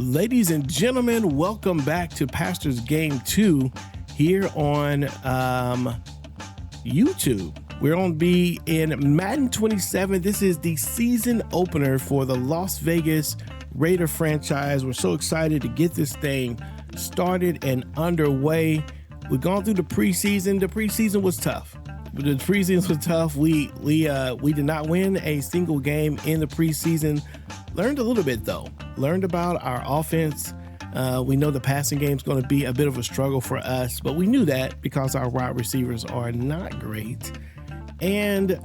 Ladies and gentlemen, welcome back to Pastor's Game 2 here on YouTube. We're on be in Madden 27. This is the season opener for the Las Vegas Raider franchise. We're so excited to get this thing started and underway. We've gone through the preseason. The preseason was tough. We did not win a single game in the preseason. Learned a little bit though. Learned about our offense. We know the passing game is going to be a bit of a struggle for us, but we knew that because our wide receivers are not great. And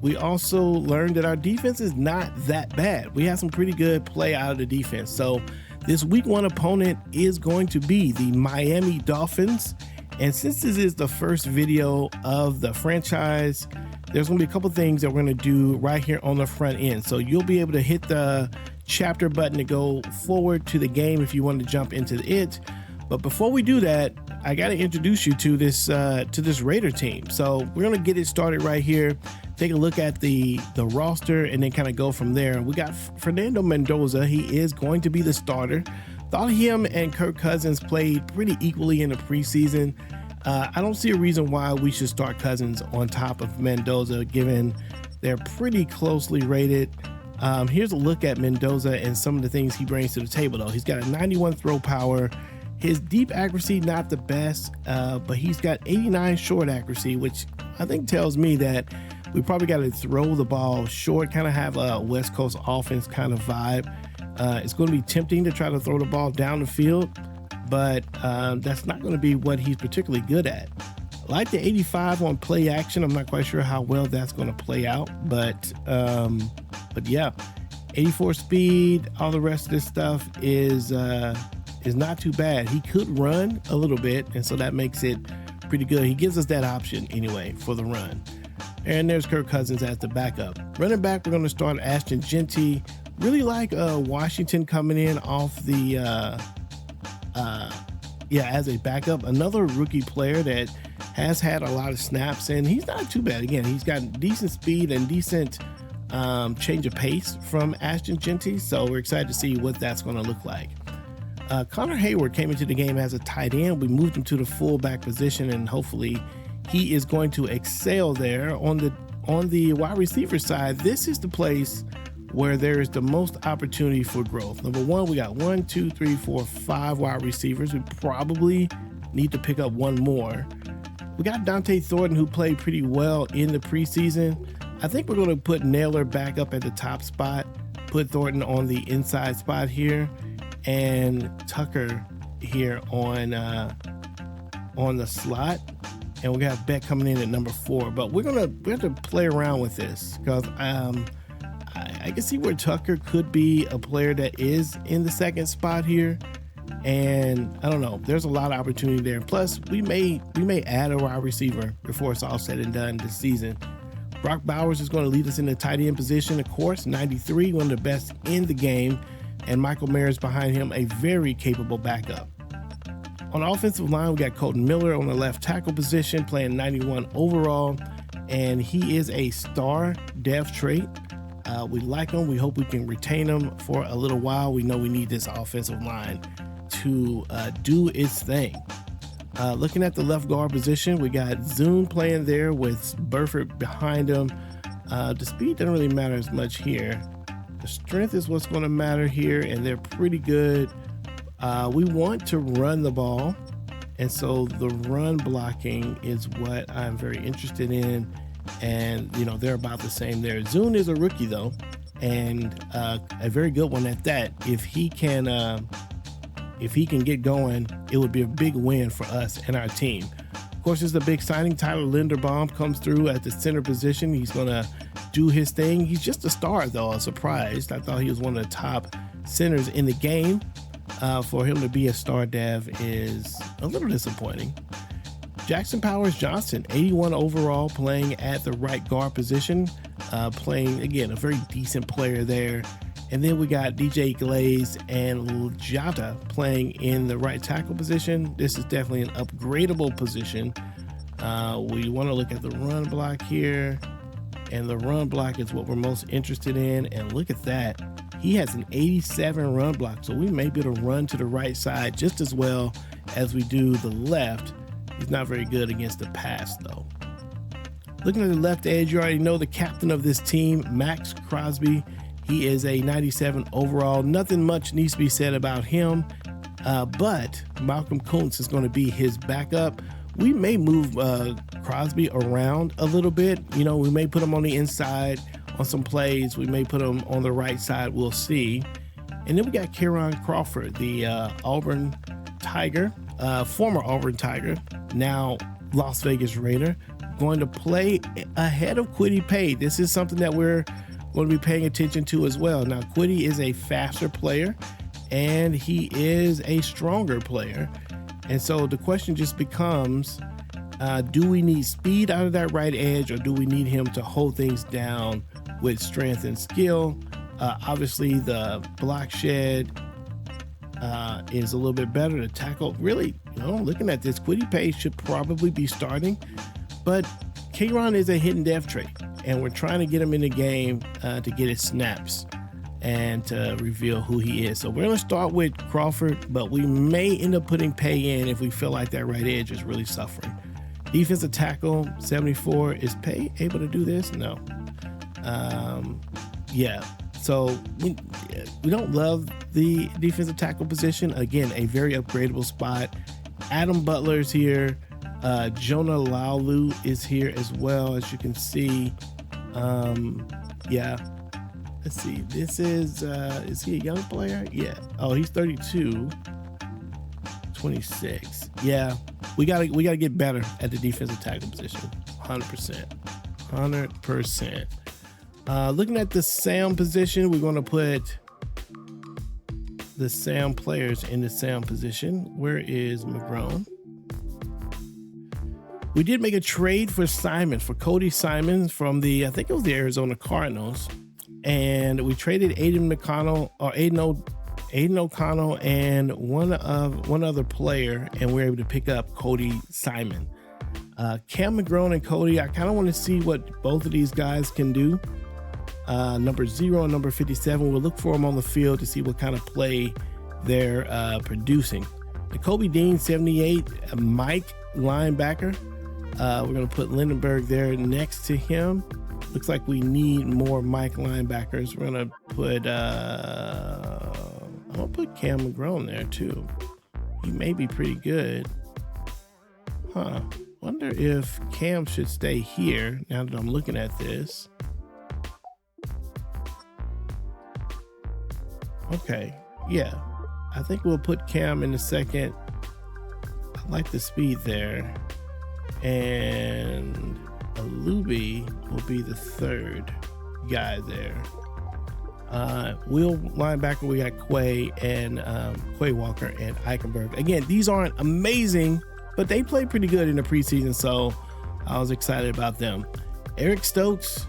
we also learned that our defense is not that bad. We had some pretty good play out of the defense. So this week one opponent is going to be the Miami Dolphins. And since this is the first video of the franchise, there's going to be a couple things that we're going to do right here on the front end. So you'll be able to hit the chapter button to go forward to the game if you want to jump into it. But before we do that, I got to introduce you to this Raider team. So we're going to get it started right here. Take a look at the roster and then kind of go from there. We got Fernano Mendoza. He is going to be the starter. Thought him and Kirk Cousins played pretty equally in the preseason. I don't see a reason why we should start Cousins on top of Mendoza, given they're pretty closely rated. Here's a look at Mendoza and some of the things he brings to the table, though. He's got a 91 throw power. His deep accuracy, not the best, but he's got 89 short accuracy, which I think tells me that we probably got to throw the ball short, kind of have a West Coast offense kind of vibe. It's going to be tempting to try to throw the ball down the field, but that's not going to be what he's particularly good at. I like the 85 on play action. I'm not quite sure how well that's going to play out, but yeah, 84 speed, all the rest of this stuff is not too bad. He could run a little bit, and so that makes it pretty good. He gives us that option anyway for the run. And there's Kirk Cousins as the backup. Running back, we're going to start Ashton Genty. Really like Washington coming in off the as a backup. Another rookie player that has had a lot of snaps, and he's not too bad. Again, he's got decent speed and decent change of pace from Ashton Genty, so we're excited to see what that's going to look like. Connor Hayward came into the game as a tight end. We moved him to the fullback position, and hopefully he is going to excel there. On the wide receiver side, this is the place where there is the most opportunity for growth. Number one, we got 5 wide receivers. We probably need to pick up one more. We got Dante Thornton, who played pretty well in the preseason. I think we're going to put Naylor back up at the top spot, put Thornton on the inside spot here, and Tucker here on the slot. And we got Beck coming in at number 4. But we have to play around with this because I can see where Tucker could be a player that is in the second spot here. And I don't know, there's a lot of opportunity there. Plus, we may add a wide receiver before it's all said and done this season. Brock Bowers is going to lead us in the tight end position, of course, 93, one of the best in the game. And Michael Mayer's behind him, a very capable backup. On the offensive line, we got Colton Miller on the left tackle position, playing 91 overall. And he is a star dev trait. We like him. We hope we can retain him for a little while. We know we need this offensive line to do its thing. Looking at the left guard position, we got Zune playing there with Burford behind him. The speed doesn't really matter as much here. The strength is what's going to matter here, and they're pretty good. We want to run the ball, and so the run blocking is what I'm very interested in. And they're about the same there. Zune is a rookie though, and a very good one at that. If he can get going, it would be a big win for us and our team. Of course, it's a big signing. Tyler Linderbaum comes through at the center position. He's gonna do his thing. He's just a star though. I'm surprised. I thought he was one of the top centers in the game. For him to be a star dev is a little disappointing. Jackson Powers Johnson, 81 overall, playing at the right guard position, playing, again, a very decent player there. And then we got DJ Glaze and Ljata playing in the right tackle position. This is definitely an upgradable position. We want to look at the run block here, and the run block is what we're most interested in. And look at that. He has an 87 run block, so we may be able to run to the right side just as well as we do the left. He's not very good against the pass, though. Looking at the left edge, you already know the captain of this team, Max Crosby. He is a 97 overall. Nothing much needs to be said about him, but Malcolm Kuntz is going to be his backup. We may move Crosby around a little bit. You know, we may put him on the inside on some plays. We may put him on the right side. We'll see. And then we got Kieran Crawford, the Auburn Tiger, former Auburn Tiger, now Las Vegas Raider, going to play ahead of Kwity Paye. This is something that we're going to be paying attention to as well. Now, Kwity is a faster player and he is a stronger player. And so the question just becomes, do we need speed out of that right edge, or do we need him to hold things down with strength and skill? Obviously, the block shed is a little bit better. The tackle, really, you know, looking at this, Kwity Paye should probably be starting, but Kieran is a hidden depth trait, and we're trying to get him in the game to get his snaps and to reveal who he is. So we're going to start with Crawford, but we may end up putting Paye in if we feel like that right edge is really suffering. Defensive tackle, 74. Is Paye able to do this? No. Yeah. So we don't love the defensive tackle position. Again, a very upgradable spot. Adam Butler's here. Jonah Laulu is here as well, as you can see. Yeah. Let's see. This is he a young player? Yeah. Oh, he's 32. 26. Yeah. We gotta get better at the defensive tackle position. 100%. 100%. Looking at the Sam position, we're going to put the Sam players in the Sam position. Where is McGrone? We did make a trade for Cody Simon from the, I think it was the Arizona Cardinals. And we traded Aiden O'Connell and one other player, and we were able to pick up Cody Simon. Cam McGrone and Cody, I kind of want to see what both of these guys can do. Number 0 and number 57, we'll look for them on the field to see what kind of play they're producing. The Kobe Dean, 78, Mike linebacker. We're going to put Lindenberg there next to him. Looks like we need more Mike linebackers. We're going to put, I'm going to put Cam McGrone there too. He may be pretty good. Wonder if Cam should stay here now that I'm looking at this. Okay, yeah. I think we'll put Cam in the second. I like the speed there. And Alubi will be the third guy there. Wheel linebacker, we got Quay and Quay Walker and Eichenberg. Again, these aren't amazing, but they played pretty good in the preseason, so I was excited about them. Eric Stokes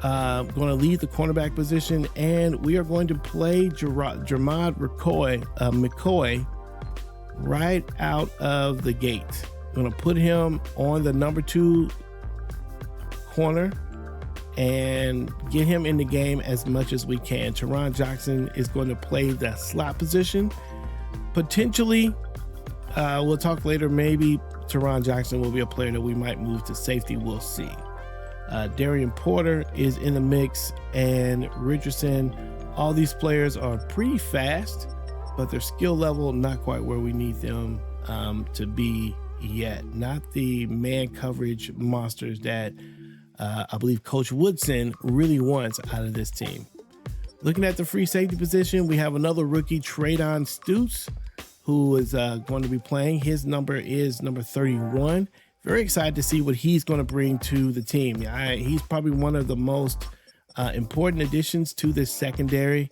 going to lead the cornerback position, and we are going to play Jermod McCoy right out of the gate. I'm going to put him on the number 2 corner and get him in the game as much as we can. Teron Jackson is going to play the slot position. Potentially, we'll talk later, maybe Teron Jackson will be a player that we might move to safety. We'll see. Darian Porter is in the mix, and Richardson. All these players are pretty fast, but their skill level not quite where we need them to be yet. Not the man coverage monsters that I believe Coach Woodson really wants out of this team. Looking at the free safety position, we have another rookie, Traydon Stutes, who is going to be playing. His number is number 31. Very excited to see what he's going to bring to the team. He's probably one of the most important additions to this secondary,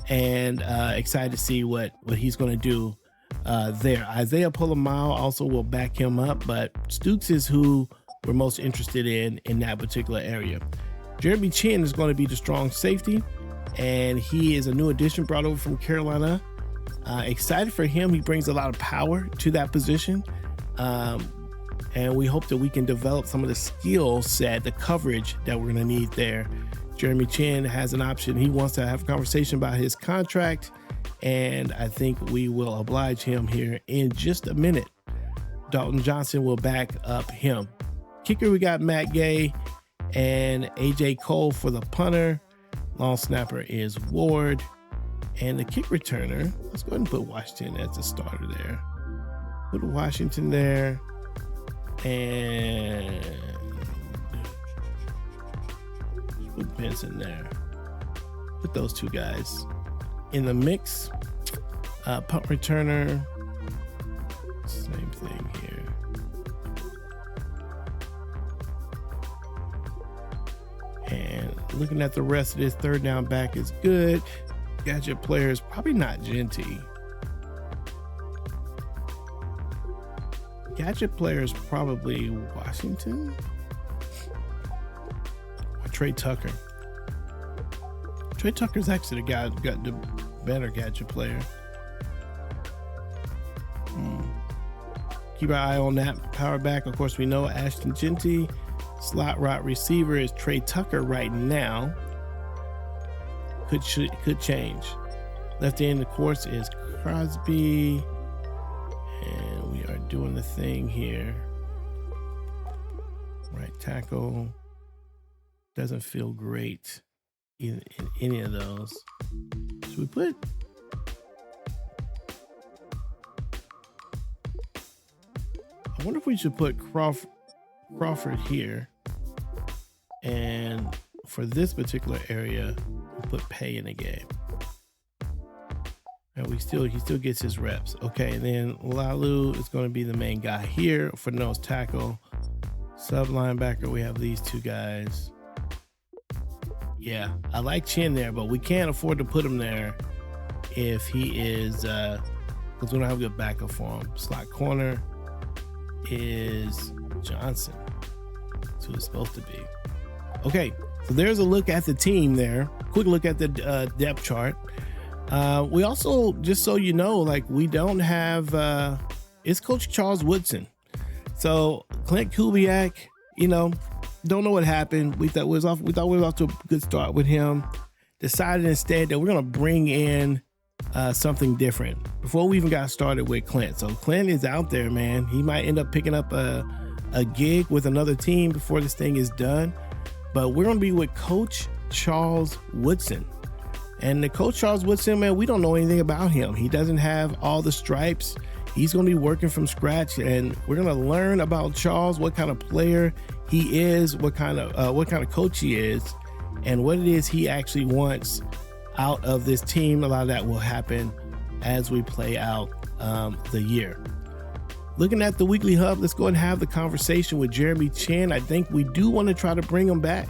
and excited to see what he's going to do there. Isaiah Polamalu also will back him up, but Stutes is who we're most interested in that particular area. Jeremy Chin is going to be the strong safety, and he is a new addition brought over from Carolina. Excited for him. He brings a lot of power to that position, and we hope that we can develop some of the skill set, the coverage that we're going to need there Jeremy Chin has an option. He wants to have a conversation about his contract, and I think we will oblige him here in just a minute. Dalton Johnson will back up him. Kicker, we got Matt Gay and AJ Cole for the punter. Long snapper is Ward. And the kick returner, let's go ahead and put Washington as the starter there. Put Washington there. And put Benson there. Put those two guys in the mix. Punt returner, same thing here. And looking at the rest of this, third down back is good. Gadget players, probably not Genty. Gadget players, probably Washington or Trey Tucker. Trey Tucker's actually the guy who got the better gadget player. Keep our eye on that power back. Of course, we know Ashton Genty. Slot route receiver is Trey Tucker right now. Could change. Left end, of course, is Crosby. And we are doing the thing here. Right tackle. Doesn't feel great in any of those. Should we put... I wonder if we should put Crawford here. And for this particular area, we put Pay in the game. And he still gets his reps. Okay, and then Lalu is going to be the main guy here for nose tackle. Sub linebacker, we have these two guys. Yeah, I like Chin there, but we can't afford to put him there if he is, because we don't have a good backup for him. Slot corner is Johnson. That's who it's supposed to be. Okay, so there's a look at the team there. Quick look at the depth chart. We also, just so you know, like we don't have, it's Coach Charles Woodson. So Clint Kubiak, you know, don't know what happened. We thought we was off to a good start with him. Decided instead that we're gonna bring in something different before we even got started with Clint. So Clint is out there, man. He might end up picking up a gig with another team before this thing is done. But we're gonna be with Coach Charles Woodson. And the Coach Charles Woodson, man, we don't know anything about him. He doesn't have all the stripes. He's going to be working from scratch, and we're going to learn about Charles, what kind of player he is, what kind of coach he is, and what it is he actually wants out of this team. A lot of that will happen as we play out the year. Looking at the weekly hub, let's go and have the conversation with Jeremy Chin. I think we do want to try to bring him back.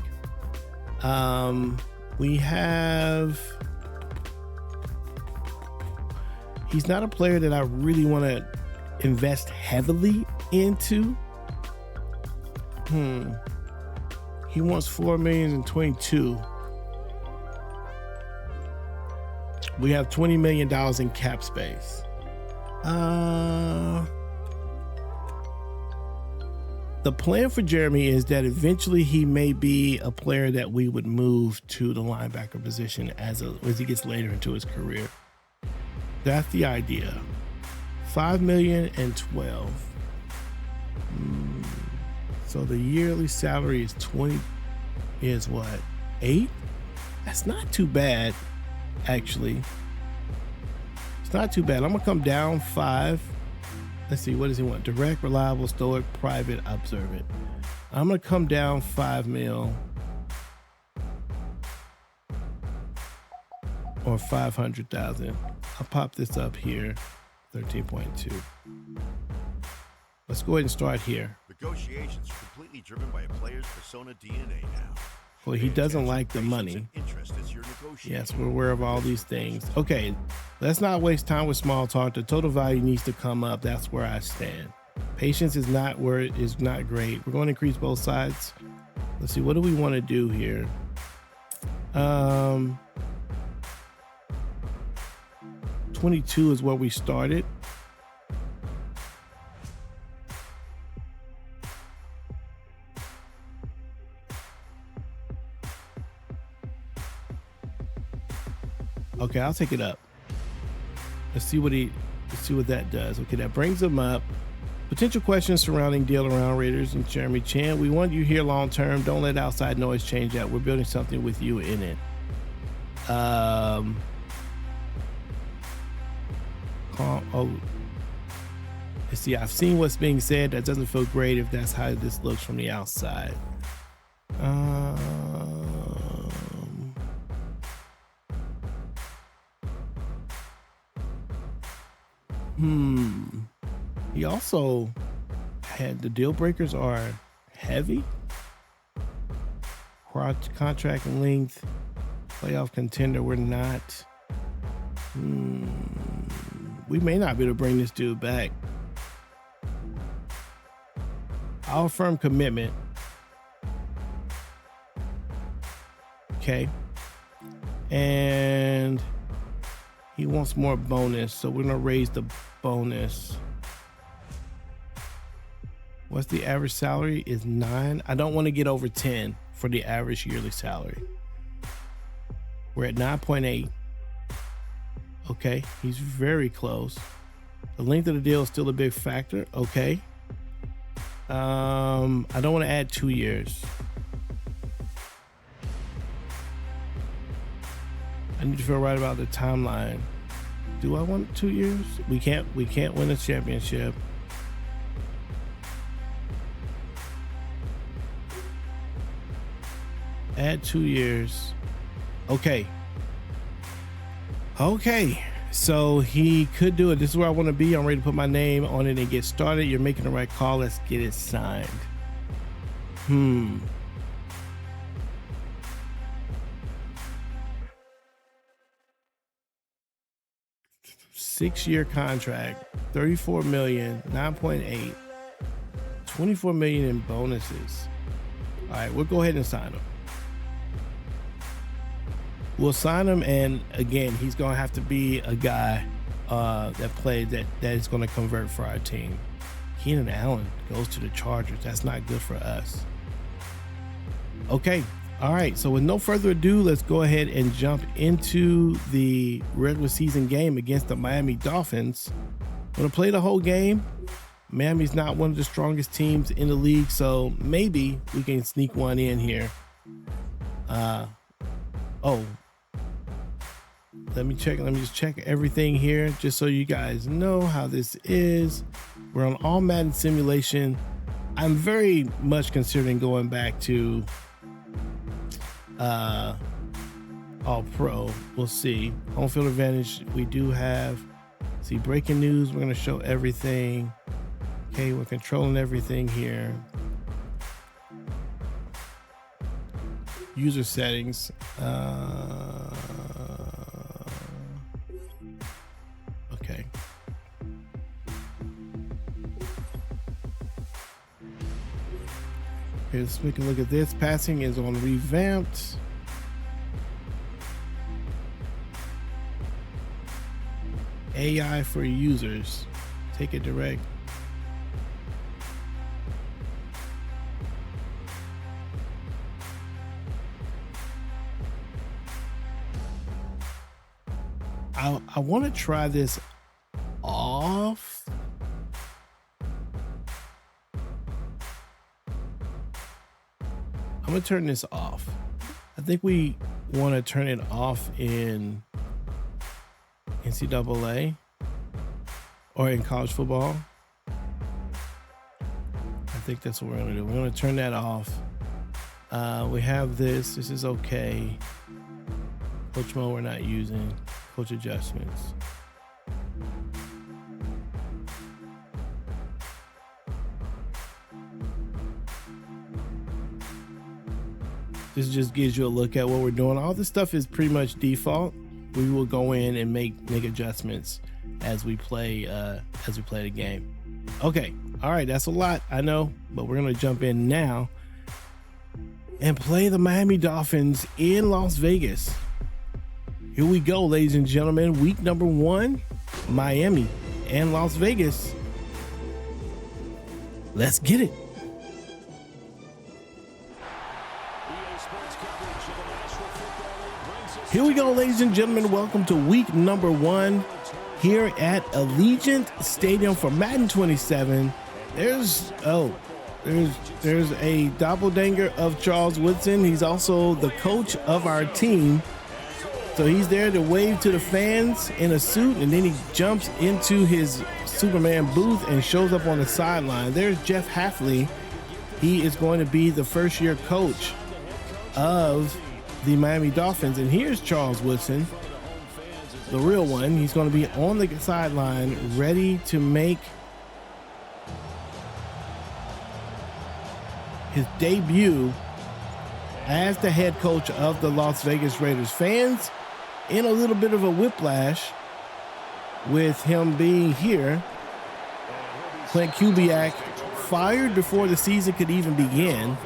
We have... He's not a player that I really want to invest heavily into. He wants $4 million and 22. We have $20 million in cap space. The plan for Jeremy is that eventually he may be a player that we would move to the linebacker position as he gets later into his career. That's the idea. $5 million and 12. So the yearly salary is 20. Is what? 8? That's not too bad, actually. It's not too bad. I'm gonna come down 5. Let's see, what does he want? Direct, reliable, stoic, private, observant. I'm gonna come down 5 mil. Or 500,000. I'll pop this up here, 13.2. Let's go ahead and start here. Negotiations are completely driven by a player's persona DNA now. Well, he doesn't like the money. Yes, we're aware of all these things. Okay, let's not waste time with small talk. The total value needs to come up. That's where I stand. Patience is not where it is not great. We're going to increase both sides. Let's see, what do we want to do here? 22 is where we started. Okay, I'll take it up. Let's see what that does. Okay, that brings him up. Potential questions surrounding deal around Raiders and Jeremy Chan. We want you here long term. Don't let outside noise change that. We're building something with you in it. Let's see. I've seen what's being said. That doesn't feel great if that's how this looks from the outside. He also had the deal breakers are heavy. Contract length, playoff contender. We're not. We may not be able to bring this dude back. Our firm commitment. Okay. And he wants more bonus, so we're gonna raise the bonus. What's the average salary? Is 9. I don't want to get over 10 for the average yearly salary. We're at 9.8. Okay, he's very close. The length of the deal is still a big factor. Okay. I don't want to add 2 years. I need to feel right about the timeline. Do I want 2 years? We can't win a championship. Add 2 years. Okay. So he could do it. This is where I want to be. I'm ready to put my name on it and get started. You're making the right call. Let's get it signed. 6-year contract, 34 million, 9.8, 24 million in bonuses. All right, we'll go ahead and sign him. We'll sign him, and again, he's gonna have to be a guy that is gonna convert for our team. Keenan Allen goes to the Chargers. That's not good for us. Okay, all right. So with no further ado, let's go ahead and jump into the regular season game against the Miami Dolphins. I'm gonna play the whole game. Miami's not one of the strongest teams in the league, so maybe we can sneak one in here. Let me just check everything here just so you guys know how this is. We're on all Madden simulation. I'm very much considering going back to all pro. We'll see. Home field advantage we do have. See, breaking news, we're gonna show everything. Okay, we're controlling everything here. User settings. Okay. Okay, let's take a look at this. Passing is on revamped. AI for users. Take it direct. I want to try this off. I'm going to turn this off. I think we want to turn it off in NCAA or in college football. I think that's what we're going to do. We're going to turn that off. We have this. This is okay. Coach mode we're not using. Coach adjustments. This just gives you a look at what we're doing. All this stuff is pretty much default. We will go in and make adjustments as we play the game. Okay, all right, that's a lot, I know, but we're gonna jump in now and play the Miami Dolphins in Las Vegas. Here we go, ladies and gentlemen. Week number 1, Miami and Las Vegas. Let's get it. Here we go, ladies and gentlemen. Welcome to week number 1 here at Allegiant Stadium for Madden 27. There's a doppelganger of Charles Woodson. He's also the coach of our team. So he's there to wave to the fans in a suit, and then he jumps into his Superman booth and shows up on the sideline. There's Jeff Hafley. He is going to be the first-year coach of the Miami Dolphins. And here's Charles Woodson, the real one. He's going to be on the sideline ready to make his debut as the head coach of the Las Vegas Raiders. Fans in a little bit of a whiplash with him being here. Clint Kubiak fired before the season could even begin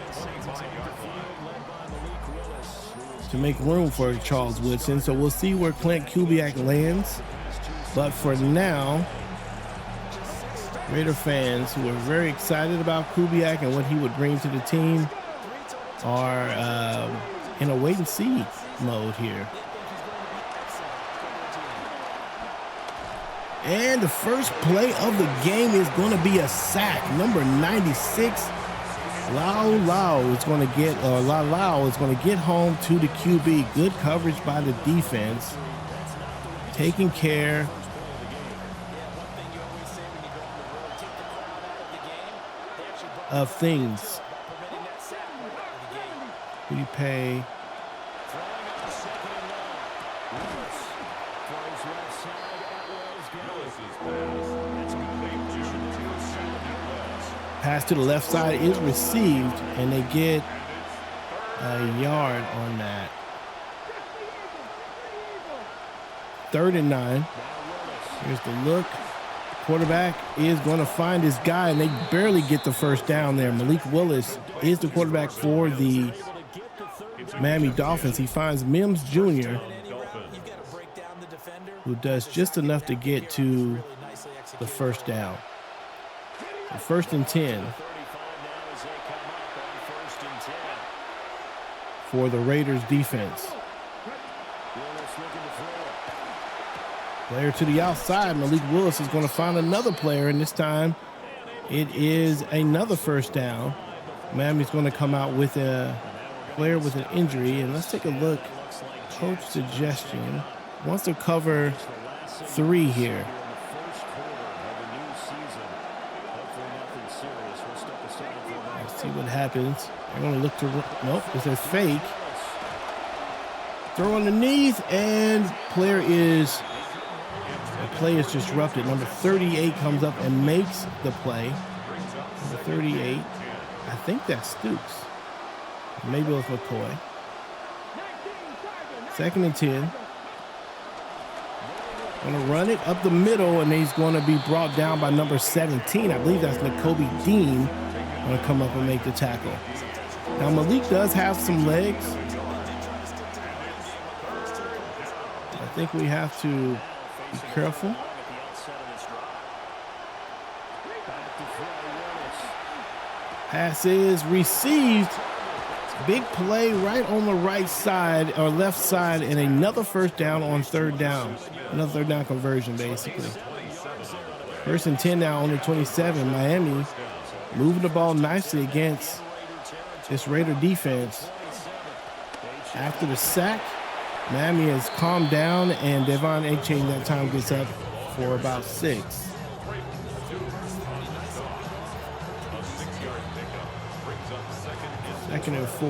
to make room for Charles Woodson. So we'll see where Clint Kubiak lands. But for now, Raider fans who are very excited about Kubiak and what he would bring to the team are in a wait-and-see mode here. And the first play of the game is going to be a sack. Number 96, Lau is going to get home to the QB. Good coverage by the defense, taking care of things. Who do you pay? Pass to the left side is received, and they get a yard on that. 3rd and 9. Here's the look. Quarterback is going to find his guy, and they barely get the first down there. Malik Willis is the quarterback for the Miami Dolphins. He finds Mims Jr., who does just enough to get to the first down. So 1st and 10 for the Raiders defense. Player to the outside. Malik Willis is going to find another player, and this time it is another first down. Miami's going to come out with a player with an injury, and let's take a look. Coach suggestion wants to cover 3 here. Let's see what happens. They're going to look to, nope, it's a fake. Throw underneath, and play is disrupted. Number 38 comes up and makes the play. Number 38, I think that's Stoops. Maybe it was McCoy. 2nd and 10. Going to run it up the middle, and he's going to be brought down by number 17. I believe that's Nakobe Dean. Going to come up and make the tackle. Now Malik does have some legs. I think we have to be careful. Pass is received. Big play right on the right side or left side, and another first down on 3rd down. Another 3rd down conversion, basically. 1st and 10 now on the 27. Miami moving the ball nicely against this Raider defense. After the sack, Miami has calmed down, and Devon Achane that time gets up for about 6. Second and 4.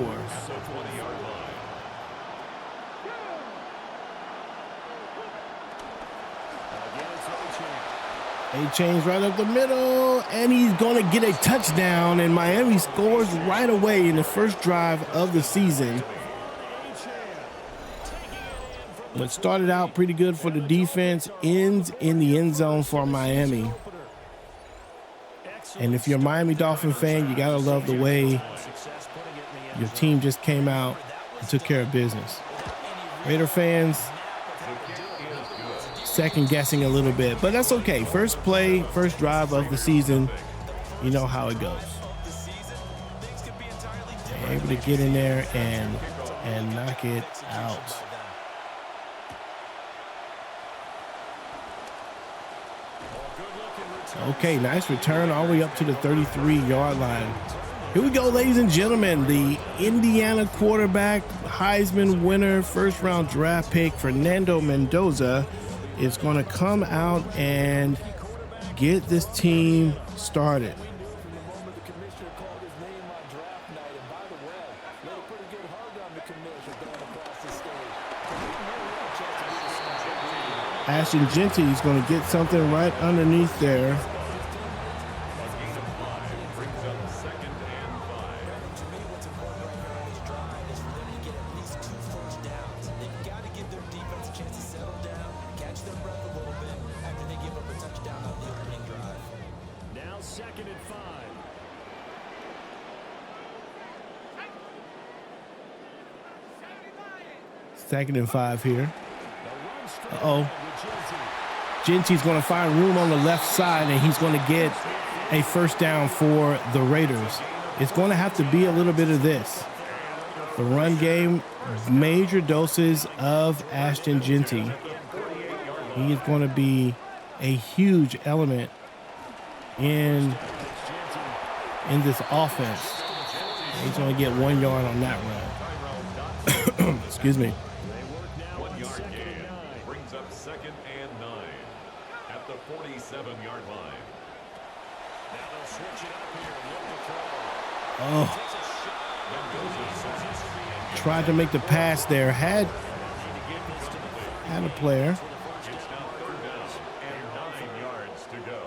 Achane's right up the middle, and he's going to get a touchdown, and Miami scores right away in the first drive of the season. What started out pretty good for the defense ends in the end zone for Miami. And if you're a Miami Dolphin fan, you got to love the way your team just came out and took care of business. Raider fans, second guessing a little bit, but that's okay. First play, first drive of the season, you know how it goes. They're able to get in there and knock it out. Okay, nice return all the way up to the 33-yard line. Here we go, ladies and gentlemen. The Indiana quarterback, Heisman winner, first-round draft pick, Fernando Mendoza, is going to come out and get this team started. Ashton Genty is going to get something right underneath there. Now 2nd and 5. Second and 5 here. Uh-oh. Genty's going to find room on the left side, and he's going to get a first down for the Raiders. It's going to have to be a little bit of this. The run game, major doses of Ashton Genty. He is going to be a huge element in this offense. He's going to get 1 yard on that run. Excuse me. Brings up 2nd and 9 at the 47-yard line. Now they'll switch it up here and look to throw. Oh. Tried to make the pass there. Had a player. It's now 3rd down and 9 yards to go.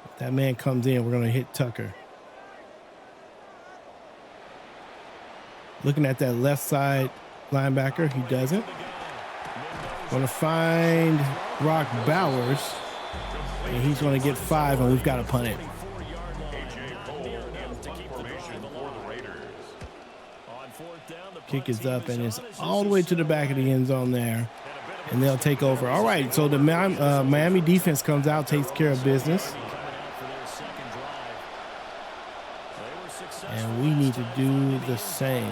If that man comes in, we're going to hit Tucker. Looking at that left side linebacker, he doesn't. Going to find Brock Bowers, and he's going to get 5, and we've got to punt it. Kick is up, and it's all the way to the back of the end zone there, and they'll take over. All right, so the Miami defense comes out, takes care of business. And we need to do the same.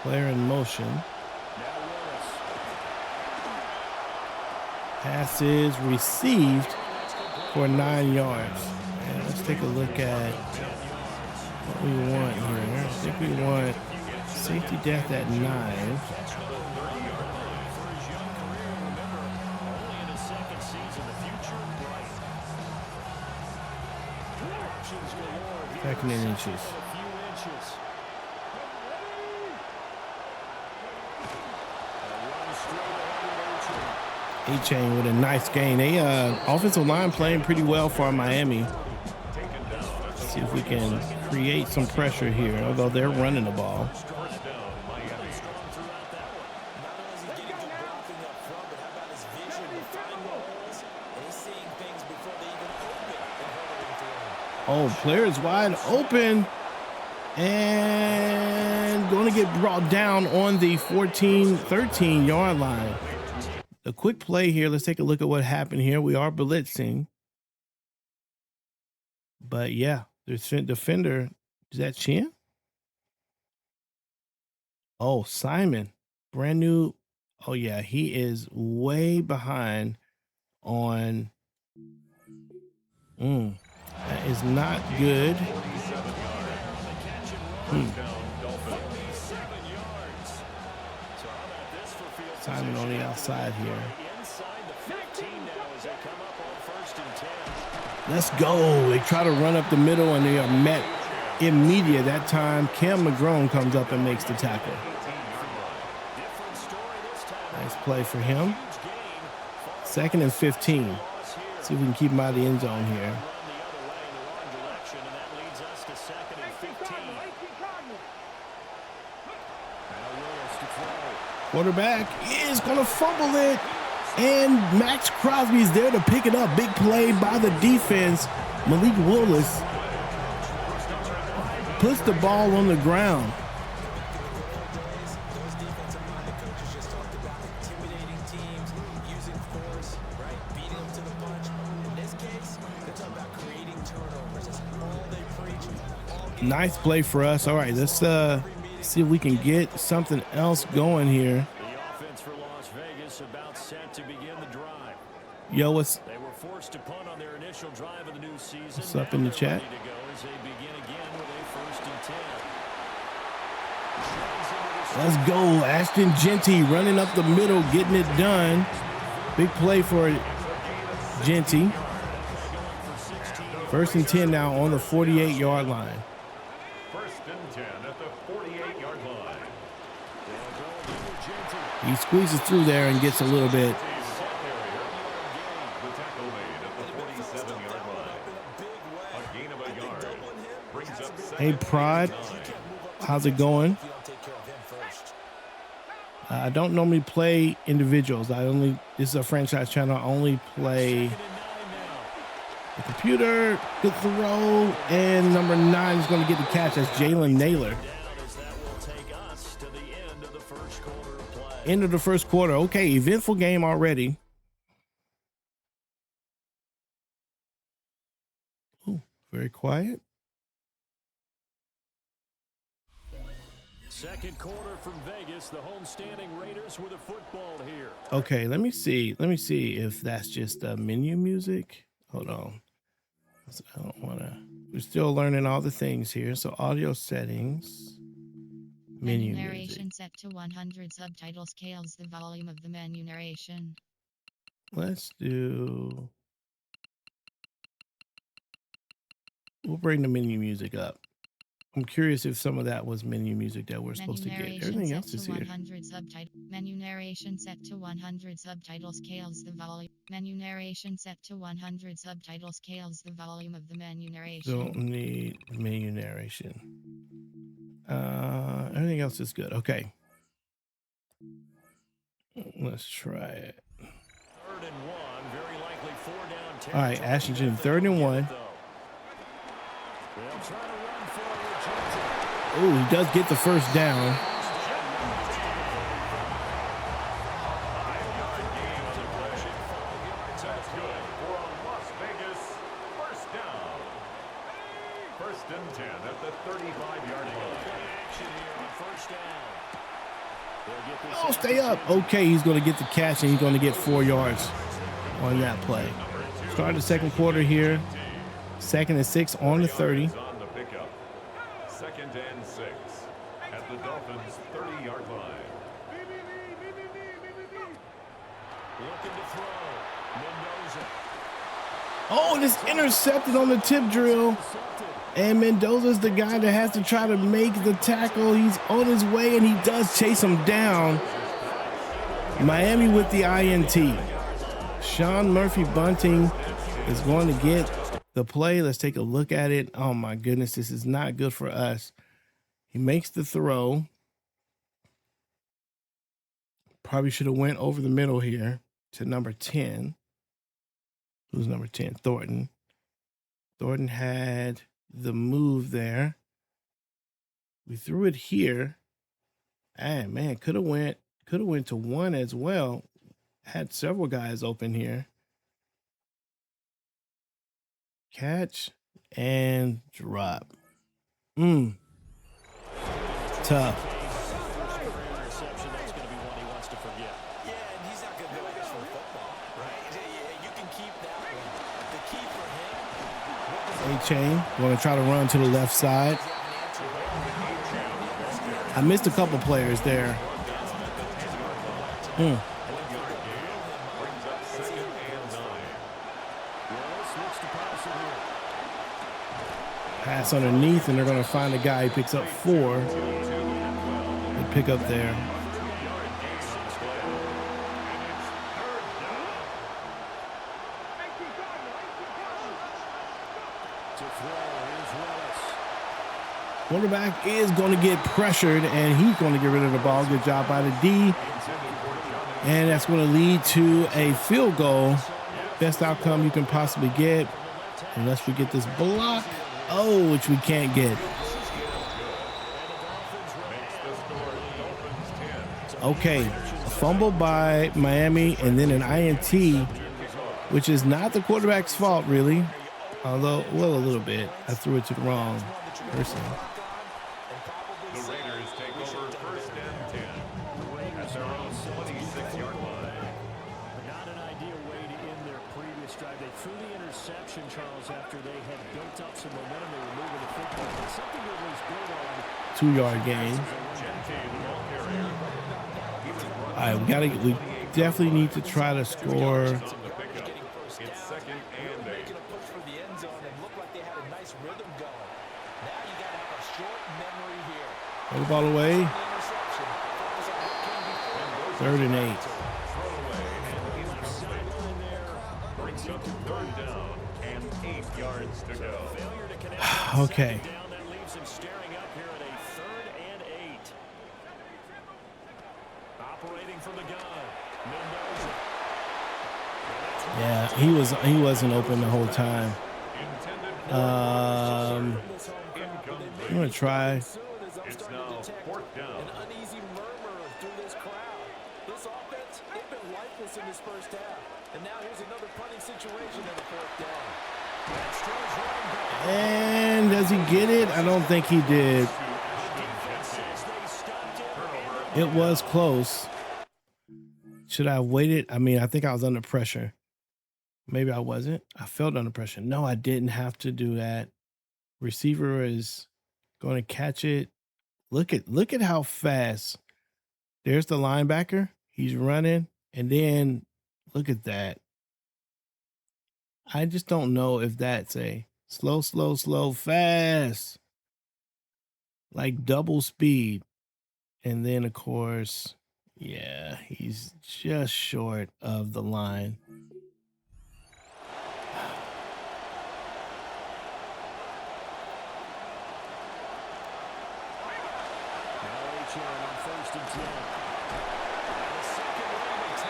Player in motion. Pass is received for 9 yards. And let's take a look at what we want here. I think we want safety depth at 9. Second and inches. A-Chain with a nice gain. They offensive line playing pretty well for Miami. Let's see if we can create some pressure here, although they're running the ball. Oh, player's wide open and going to get brought down on the 13-yard line. A quick play here. Let's take a look at what happened here. We are blitzing. But yeah, the defender, is that Chin? Oh, Simon, brand new. Oh yeah, he is way behind on. That is not good. Simon on the outside here. Let's go. They try to run up the middle and they are met immediate. That time, Cam McGrone comes up and makes the tackle. Nice play for him. 2nd and 15. See if we can keep him out of the end zone here. Quarterback is going to fumble it, and Max Crosby is there to pick it up. Big play by the defense. Malik Willis puts the ball on the ground. Nice play for us. All right, let's see if we can get something else going here. The offense for Las Vegas about set to begin the drive. Yo, They were forced to punt on their initial drive of the new season. what's up in the chat? Ready to go as they begin again with a 1st and 10. Let's go. Ashton Genty running up the middle, getting it done. Big play for Genty. 1st and 10 now on the 48-yard line. 1st and 10 at the 48-yard line. He squeezes through there and gets a little bit. The tackle made at the 47-yard line. A gain of a yard. Brings up Hey, Prod, how's it going? I don't normally play individuals. This is a franchise channel. I only play the computer, good throw, and number 9 is going to get the catch. That's Jalen Naylor. End of the first quarter. Okay, eventful game already. Ooh, very quiet. Second quarter from Vegas, the homestanding Raiders with a football here. Okay, let me see. Let me see if that's just menu music. Hold on. I don't want to. We're still learning all the things here. So audio settings, menu narration music. set to 100. Subtitle scales the volume of the menu narration. Let's do. We'll bring the menu music up. I'm curious if some of that was menu music that we're supposed to get. Everything else is here. Menu narration set to 100. Subtitle scales the volume. Menu narration set to 100. Subtitle scales the volume of the menu narration. Don't need menu narration. Everything else is good. Okay. Let's try it. 3rd and 1, very likely 4 down. All right, Ashton, 3rd and 1. They'll try to run forward. Oh, he does get the first down. That's good for a Las Vegas 1st down. 1st and 10 at the 35-yard line. Action here on 1st down. Oh, stay up. Okay, he's going to get the catch, and he's going to get 4 yards on that play. Start the second quarter here. 2nd and 6 on the 30. On the pickup. 2nd and 6 at the Dolphins 30-yard line. Looking to throw. Mendoza. Oh, and it's intercepted on the tip drill. And Mendoza's the guy that has to try to make the tackle. He's on his way, and he does chase him down. Miami with the INT. Sean Murphy Bunting is going to get the play. Let's take a look at it. Oh, my goodness. This is not good for us. He makes the throw. Probably should have went over the middle here to number 10. Who's number 10? Thornton. Thornton had the move there. We threw it here. And man, could have went to 1 as well. Had several guys open here. Catch and drop. Tough. Interception, that's going to be one he wants to forget. Yeah, and he's not going to do this for football, right? You can keep that one. The key for him. A-Chain going to try to run to the left side. I missed a couple players there. Pass underneath, and they're going to find a guy who picks up 4. They pick up there. Quarterback is going to get pressured, and he's going to get rid of the ball. Good job by the D. And that's going to lead to a field goal. Best outcome you can possibly get, unless we get this block. Oh, which we can't get. Okay, a fumble by Miami, and then an INT, which is not the quarterback's fault, really. Although, well, a little bit. I threw it to the wrong person. The Raiders take over first and 10 at their own 26-yard line. Not an ideal way to end their previous drive. They threw the interception, Charles, after they had built up some momentum. They were moving the football. But something that was built on. 2-yard gain. All right, we definitely need to try to score. It's second and 8. Making a push for the end zone and looked like they had a nice rhythm going. Now you got to have a short memory here. Throw the ball away. 3rd and 8. Brings up 3rd down and 8 yards to go. Okay. That leaves him staring up here at a 3rd and 8. Operating from the gun. Mendoza. Yeah, he wasn't open the whole time. I'm gonna try. It's now 4th down. An uneasy murmur through this crowd. This offense, they've been lifeless in this first half. And now here's another punting situation in the 4th down. And does he get it? I don't think he did. It was close. Should I have waited? I mean, I think I was under pressure. Maybe I wasn't. I felt under pressure. No, I didn't have to do that. Receiver is going to catch it. Look at how fast. There's the linebacker. He's running. And then look at that. I just don't know if that's a slow, fast. Like double speed. And then, of course, yeah, he's just short of the line.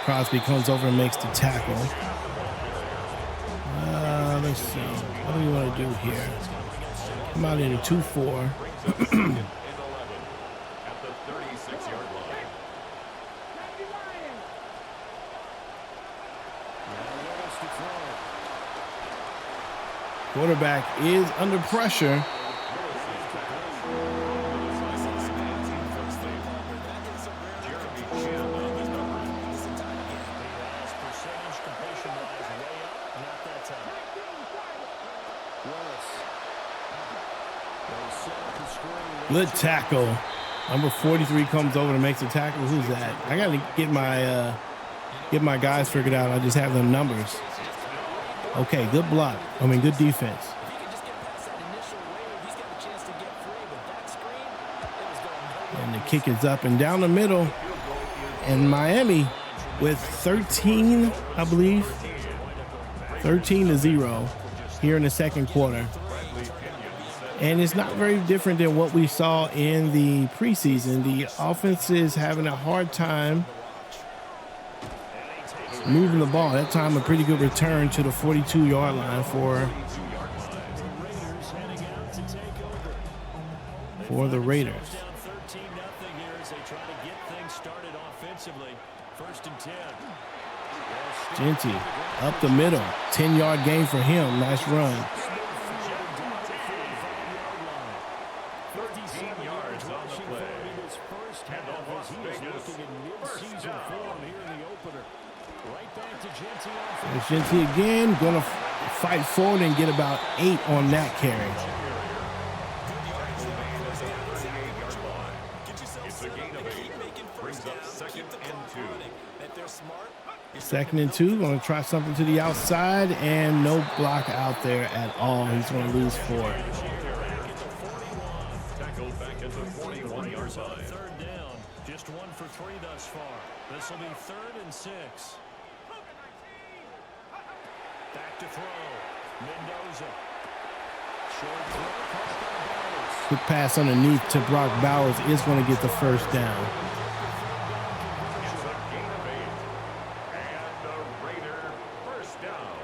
Crosby comes over and makes the tackle. Let's see. What do we want to do here? Come out in a 2-4. At the 36-yard line. Quarterback is under pressure. Good tackle. Number 43 comes over and makes a tackle. Who's that? I got to get my guys figured out. I just have the numbers. Okay, good block. I mean, good defense. And the kick is up and down the middle. And Miami with 13, I believe. 13-0 here in the second quarter. And it's not very different than what we saw in the preseason. The offense is having a hard time moving the ball. That time, a pretty good return to the 42-yard line for the Raiders. Genty up the middle. 10-yard gain for him. Nice run. Genty again, going to fight forward and get about 8 on that carry. Second and 2, going to try something to the outside, and no block out there at all. He's going to lose 4. Tackled back at the 41-yard line. 3rd down, just 1 for 3 thus far. This will be 3rd and 6. Back to throw. Mendoza. Short throw. Quick pass underneath to Brock Bowers is going to get the first down. It's a gain of 8. And the Raider first down.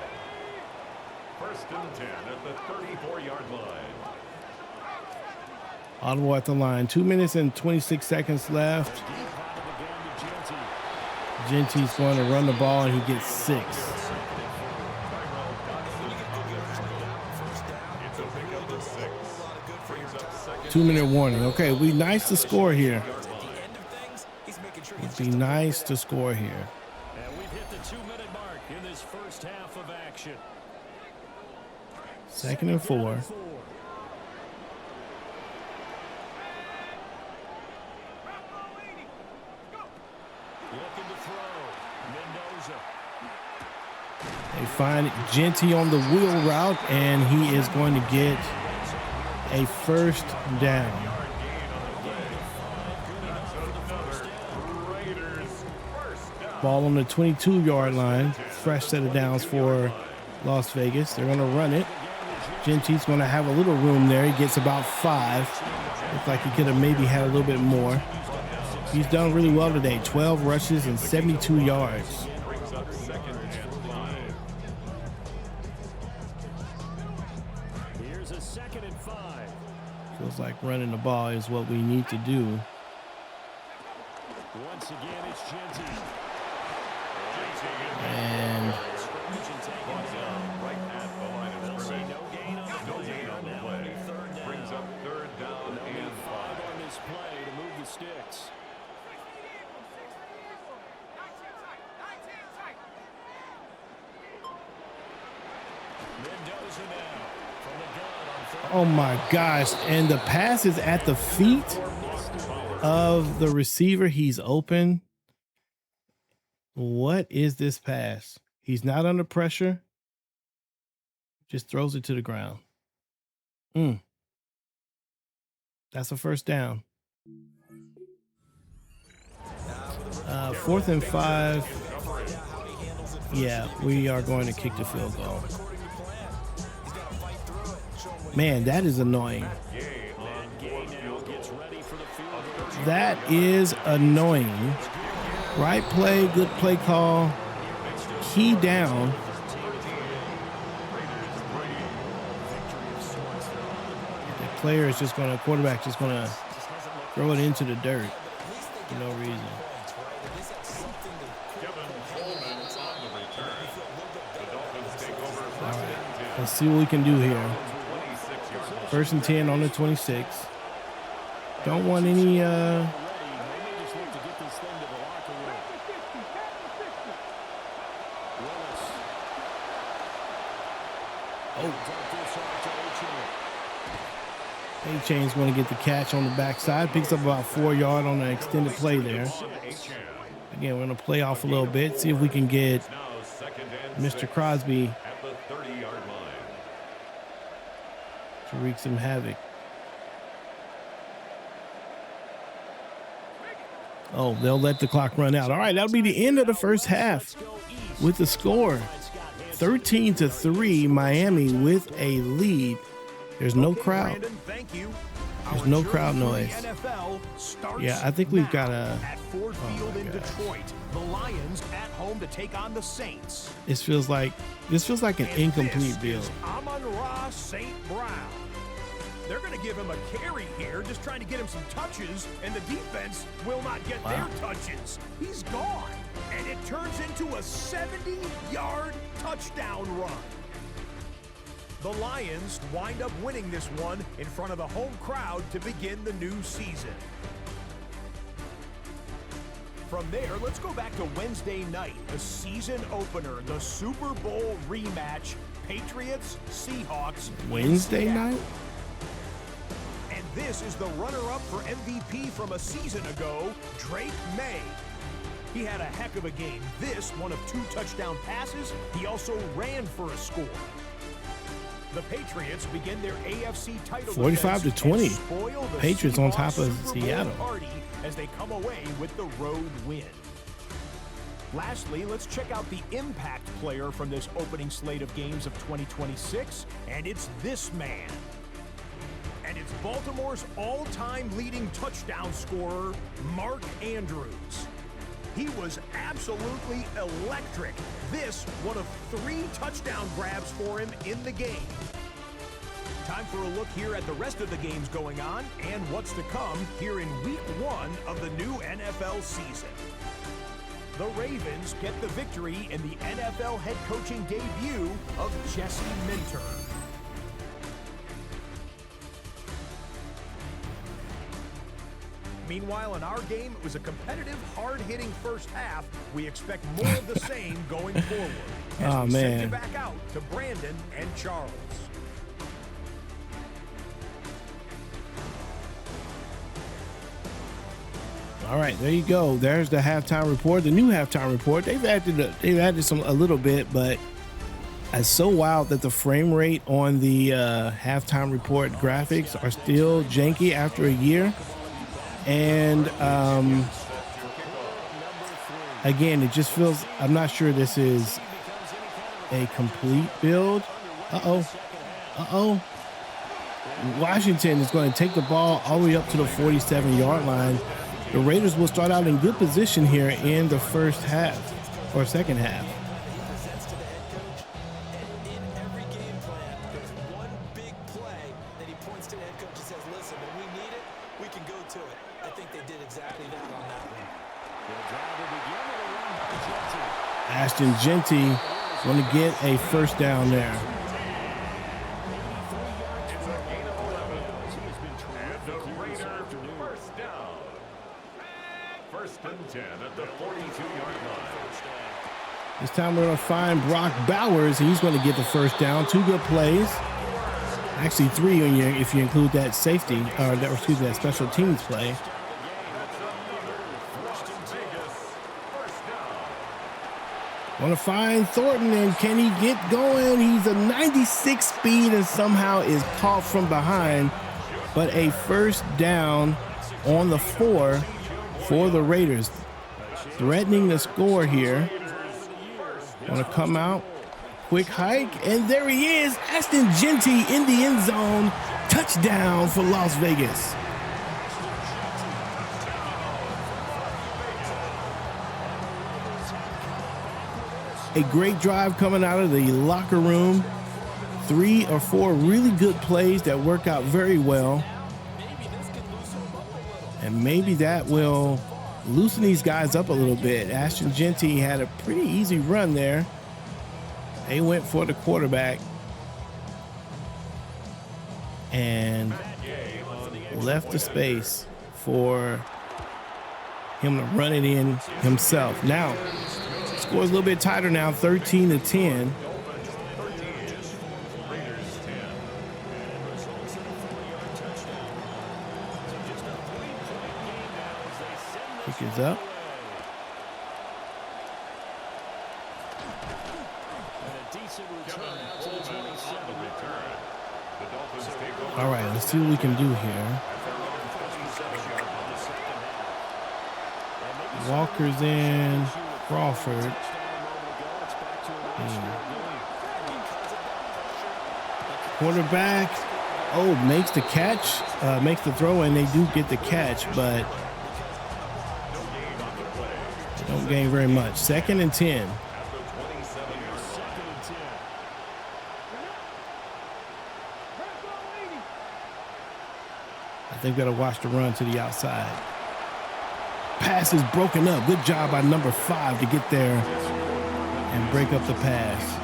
1st and 10 at the 34-yard line. Audible at the line. 2 minutes and 26 seconds left. Genty's going to run the ball, and he gets 6. 2-minute warning. Okay, we nice to score here. It'd be nice to score here. And we've hit the 2-minute mark in this first half of action. 2nd and 4. Looking to throw. Mendoza. They find Genty on the wheel route, and he is going to get a first down. Ball on the 22-yard line. Fresh set of downs for Las Vegas. They're going to run it. Genty's going to have a little room there. He gets about 5. Looks like he could have maybe had a little bit more. He's done really well today. 12 rushes and 72 yards. Here's a 2nd and 5. Feels like running the ball is what we need to do. Once again, it's Genty. And Right at the line of scrimmage. No gain on the play. Brings up 3rd down and 5. On this play to move the sticks. Mendoza now from the gun on 3rd. oh my gosh. And the pass is at the feet of the receiver. He's open. What is this pass? He's not under pressure. Just throws it to the ground. That's a first down. 4th and 5. Yeah, we are going to kick the field goal. Man, that is annoying. That is annoying. Right play, good play call. Key down. The player is just going to, quarterback just going to throw it into the dirt for no reason. All right, let's see what we can do here. 1st and 10 on the 26. Don't want any A-Chain's going to get the catch on the backside. Picks up about 4 yards on the extended play there. Again, we're going to play off a little bit. See if we can get Mr. Crosby to wreak some havoc. Oh, they'll let the clock run out. All right, that'll be the end of the first half with the score. 13-3, Miami with a lead. There's no crowd. There's no crowd noise. Yeah, I think we've got a. Ford Field in Detroit, the Lions at home to take on the Saints. This feels like an incomplete build. Amon-Ra St. Brown. They're going to give him a carry here, just trying to get him some touches, and the defense will not get their touches. He's gone, and it turns into a 70-yard touchdown run. The Lions wind up winning this one in front of the home crowd to begin the new season. From there, let's go back to Wednesday night, the season opener, the Super Bowl rematch, Patriots-Seahawks. Wednesday night? And this is the runner-up for MVP from a season ago, Drake May. He had a heck of a game. This, one of 2 touchdown passes. He also ran for a score. The Patriots begin their AFC title 45-20. Patriots on top of Seattle. Party as they come away with the road win. Lastly, let's check out the impact player from this opening slate of games of 2026, and it's this man. And it's Baltimore's all-time leading touchdown scorer, Mark Andrews. He was absolutely electric. This, one of 3 touchdown grabs for him in the game. Time for a look here at the rest of the games going on and what's to come here in Week 1 of the new NFL season. The Ravens get the victory in the NFL head coaching debut of Jesse Minter. Meanwhile, in our game, it was a competitive, hard-hitting first half. We expect more of the same going forward. As we send you back out to Brandon and Charles. All right, there you go. There's the halftime report, the new halftime report. They've added a little bit, but it's so wild that the frame rate on the halftime report graphics are still janky after a year. And again, it just feels, I'm not sure this is a complete build. Washington is going to take the ball all the way up to the 47-yard line. The Raiders will start out in good position here in the first half or second half. Ashton Genty going to get a first down there. This time we're going to find Brock Bowers. He's going to get the first down. 2 good plays. Actually 3 if you include that safety, that special teams play. Want to find Thornton, and can he get going? He's a 96 speed and somehow is caught from behind. But a first down on the 4 for the Raiders. Threatening the score here. Want to come out. Quick hike, and there he is. Ashton Genty in the end zone. Touchdown for Las Vegas. A great drive coming out of the locker room. 3 or 4 really good plays that work out very well. And maybe that will loosen these guys up a little bit. Ashton Genty had a pretty easy run there. They went for the quarterback and left the space for him to run it in himself. Now, score's a little bit tighter now, 13-10. Kick is up. All right, let's see what we can do here. Walker's in, Crawford. Quarterback, makes the catch, makes the throw, and they do get the catch, but they don't gain very much. 2nd and 10. I think that'll watch the run to the outside. Pass is broken up. Good job by number 5 to get there and break up the pass.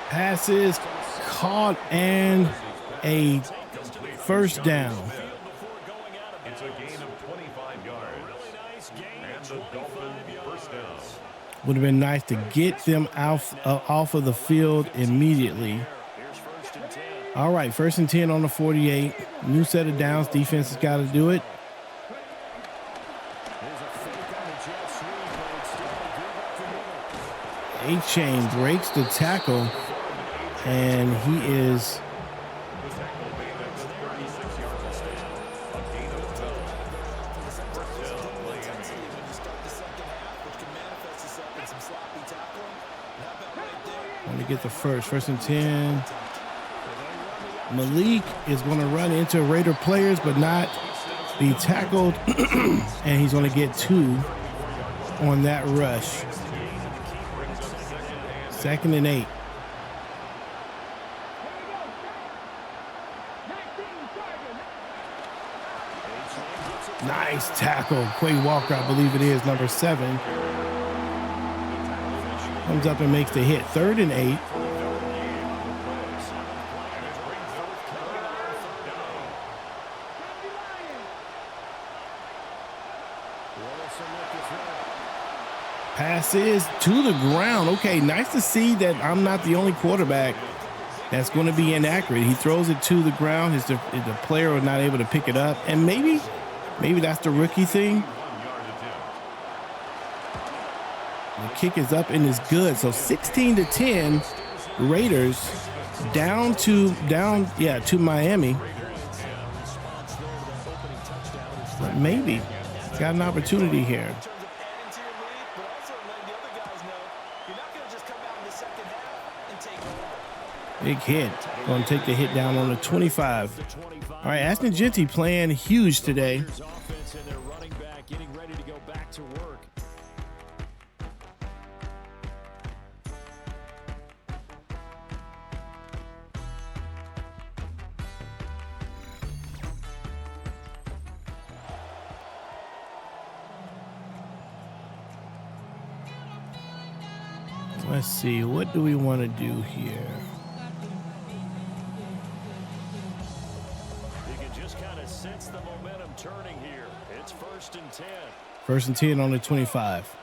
Passes caught and a first down. It's a gain of 25 yards. And the Dolphins first down. Would have been nice to get them off of the field immediately. All right, 1st and 10 on the 48. New set of downs. Defense has got to do it. A-Chain breaks the tackle, and he is going to get the first and 10. Malik is going to run into Raider players but not be tackled, and he's going to get 2 on that rush. 2nd and 8. Nice tackle. Quay Walker, I believe it is, number 7. Comes up and makes the hit. 3rd and 8. Pass is to the ground. Okay, nice to see that I'm not the only quarterback that's going to be inaccurate. He throws it to the ground. The player was not able to pick it up. And maybe that's the rookie thing. The kick is up and is good. So 16-10, Raiders down to Miami. But maybe got an opportunity here. Big hit. Going to take the hit down on the 25. All right, Ashton Jeanty playing huge today. Let's see, what do we want to do here? You can just kind of sense the momentum turning here. It's 1st and 10. 1st and 10 on the 25.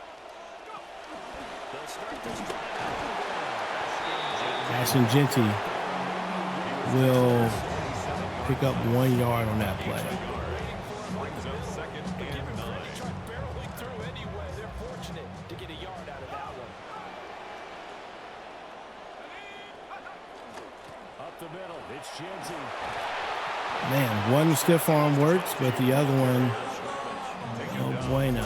Ashton Jeanty will pick up 1 yard on that play. Man, one stiff arm works, but the other one, no bueno.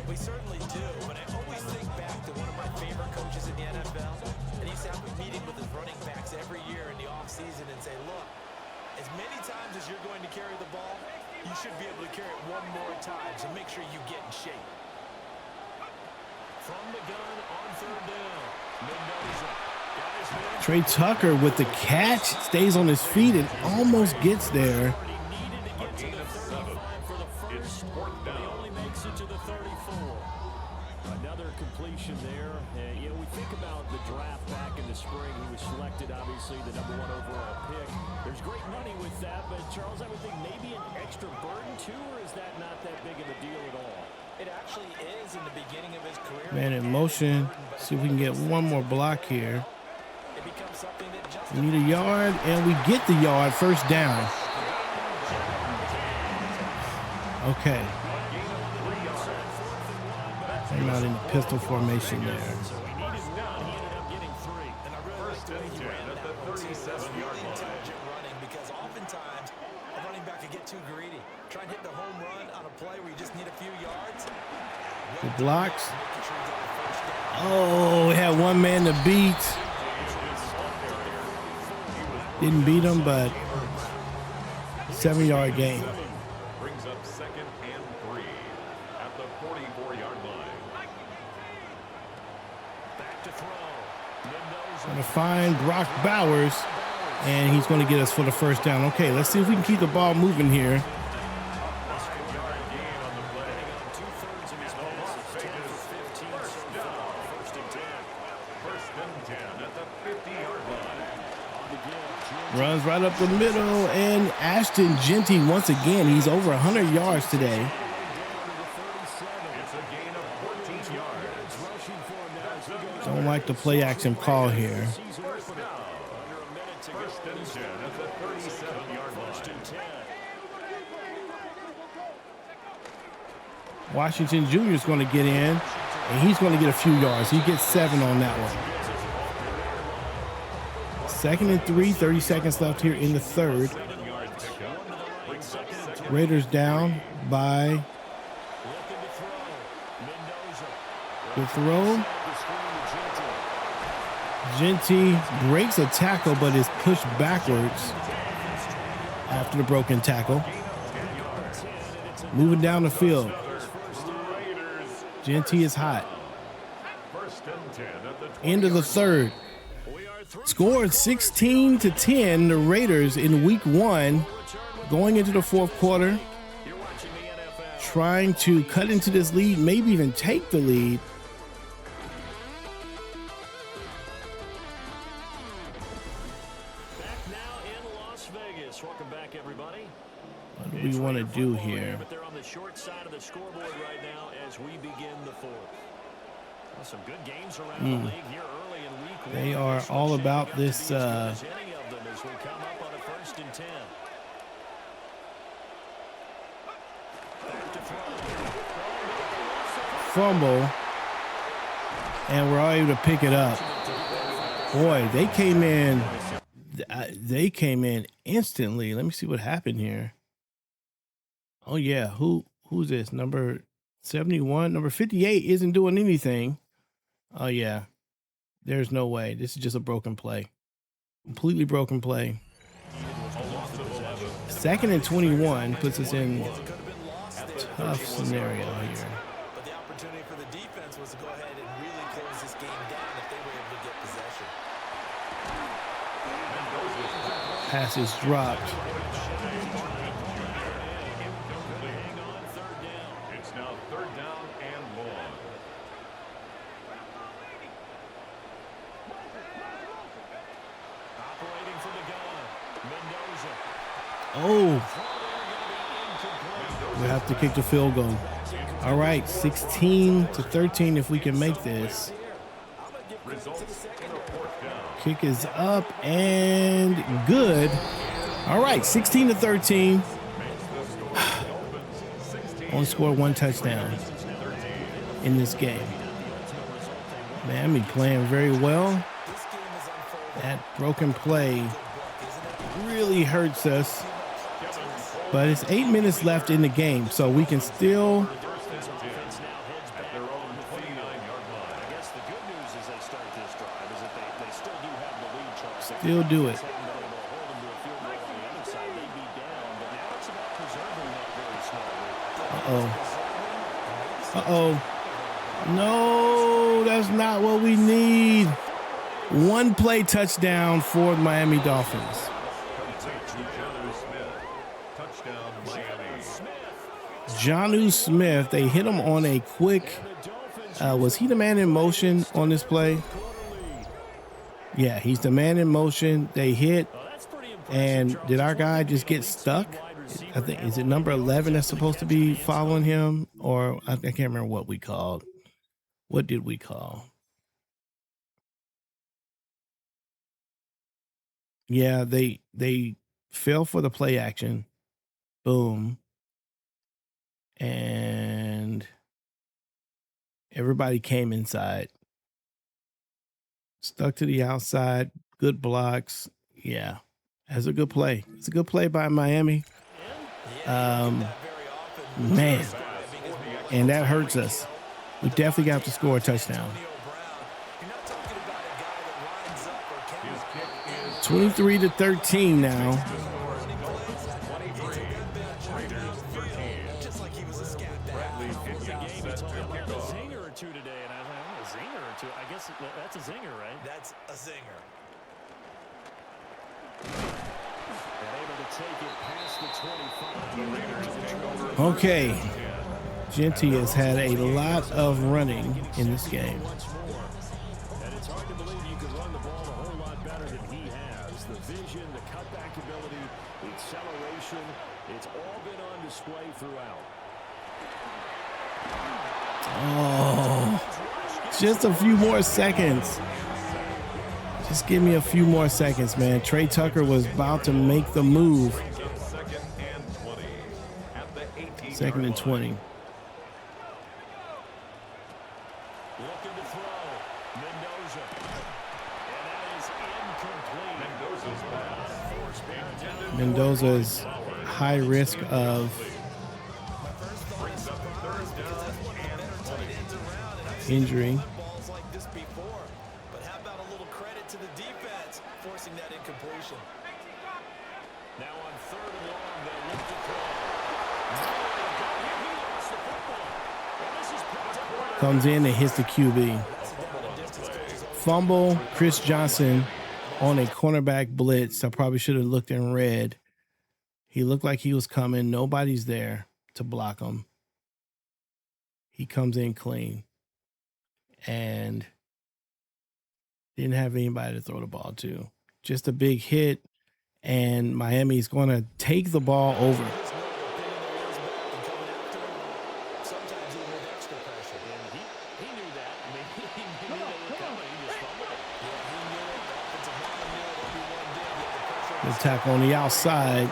We certainly do, but I always think back to one of my favorite coaches in the NFL, and he used to have a meeting with his running backs every year in the offseason and say, look, as many times as you're going to carry the ball, you should be able to carry it one more time, so make sure you get in shape. From the gun on 3rd down, Mendoza. Trey Tucker with the catch, stays on his feet and almost gets there. Another completion there. We think about the draft back in the spring. He was selected, obviously, the #1 overall pick. There's great money with that, but Charles, I would think maybe an extra burden too, or is that not that big of a deal at all? It actually is in the beginning of his career. Man in motion. See if we can get one more block here. We need a yard, and we get the yard. 1st down. Okay. Came out in the pistol formation there. Because oftentimes a running back could get too greedy. Try and hit the home run on a play where you just need a few yards. The blocks. Oh, we had one man to beat. Didn't beat him, but 7-yard gain. Brings up 2nd and 3 at the 44-yard line. Back to throw. Going to find Brock Bowers, and he's going to get us for the 1st down. Okay, let's see if we can keep the ball moving here. Runs right up the middle, and Ashton Jeanty once again. He's over 100 yards today. Don't like the play action call here. Washington Jr. is going to get in, and he's going to get a few yards. He gets 7 on that one. 2nd and 3, 30 seconds left here in the 3rd. Raiders down by the throw. Jeanty breaks a tackle but is pushed backwards after the broken tackle. Moving down the field. Genty is hot. End of the third. Scored 16-10, the Raiders in week 1, going into the fourth quarter, trying to cut into this lead, maybe even take the lead. Back now in Las Vegas. Welcome back, everybody. What do we want to do here? But they're on the short side of the scoreboard right now as we begin the fourth. Well, some good games around the league here early in week 1. They are all about this Any of them as we come up on a 1st and 10. Back to fumble, and we're all able to pick it up. Boy, they came in. They came in instantly. Let me see what happened here. Oh yeah, who's this? Number 71, number 58 isn't doing anything. Oh yeah, there's no way. This is just a broken play, completely broken play. 2nd and 21 puts us in a tough scenario here. But the opportunity for the defense was to go ahead and really close this game down if they were able to get possession. Pass is dropped. It's now 3rd down and 1. operating from the gun. Mendoza. Oh, we have to kick the field goal. All right, 16-13 if we can make this. Kick is up and good. All right, 16-13. Only scored 1 touchdown in this game. Miami playing very well. That broken play really hurts us. But it's 8 minutes left in the game, so we can still do it. Uh-oh. No, that's not what we need. 1 play touchdown for the Miami Dolphins. Jonnu Smith, they hit him on a quick, was he the man in motion on this play? Yeah, he's the man in motion. They hit, and did our guy just get stuck? I think, is it number 11 that's supposed to be following him? Or I can't remember what we called. What did we call? Yeah, they fell for the play action. Boom. And everybody came inside. Stuck to the outside. Good blocks. Yeah, that's a good play. It's a good play by Miami. Man, and that hurts us. We definitely got to score a touchdown. 23-13 now. That's a zinger, right? That's a zinger. Okay. Genty has had a lot of running in this game. And it's hard to believe you could run the ball a whole lot better than he has. The vision, the cutback ability, the acceleration, it's all been on display throughout. Oh, just a few more seconds. Just give me a few more seconds, man. Trey Tucker was about to make the move. 2nd and 20. Looking to throw. Mendoza. And that is incomplete. Mendoza's high risk of injury. Balls like this before, but how about a little credit to the defense forcing that incompletion? Now on 3rd and long, they look to throw. Comes in and hits the QB. Fumble, Chris Johnson on a cornerback blitz. I probably should have looked in red. He looked like he was coming. Nobody's there to block him. He comes in clean. And didn't have anybody to throw the ball to. Just a big hit. And Miami's going to take the ball over. The tackle on the outside.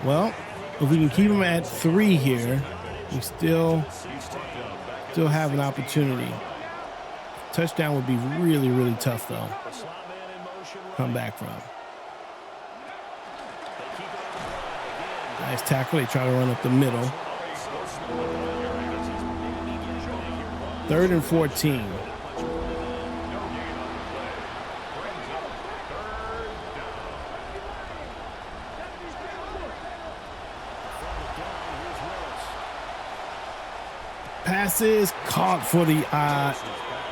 Well, if we can keep him at 3 here, we still have an opportunity. Touchdown would be really, really tough, though. Come back from. Nice tackle. They try to run up the middle. 3rd and 14. Passes caught for the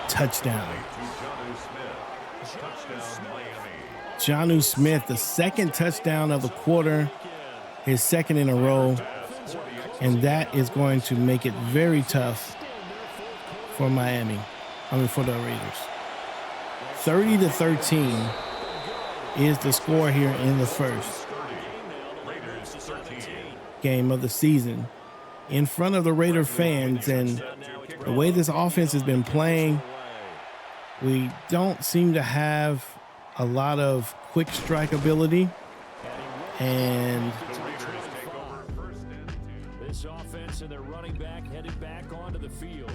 touchdown. Jonnu Smith, the 2nd touchdown of the quarter, his 2nd in a row, and that is going to make it very tough for Miami. For the Raiders. 30-13 is the score here in the first game of the season in front of the Raider fans. And the way this offense has been playing, we don't seem to have a lot of quick strike ability. And this offense and their running back headed back onto the field.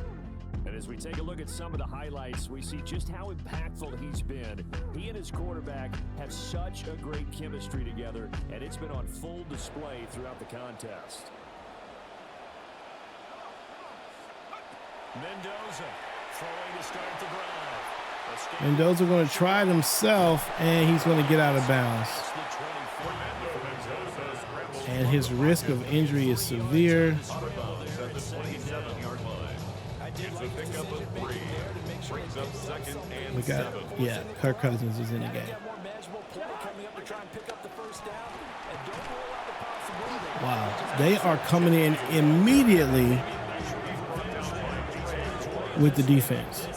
And as we take a look at some of the highlights, we see just how impactful he's been. He and his quarterback have such a great chemistry together, and it's been on full display throughout the contest. Mendoza throwing to start the drive. Mendoza going to try it himself, and he's going to get out of bounds. And his risk of injury is severe. We got, Kirk Cousins is in the game. Wow, they are coming in immediately with the defense.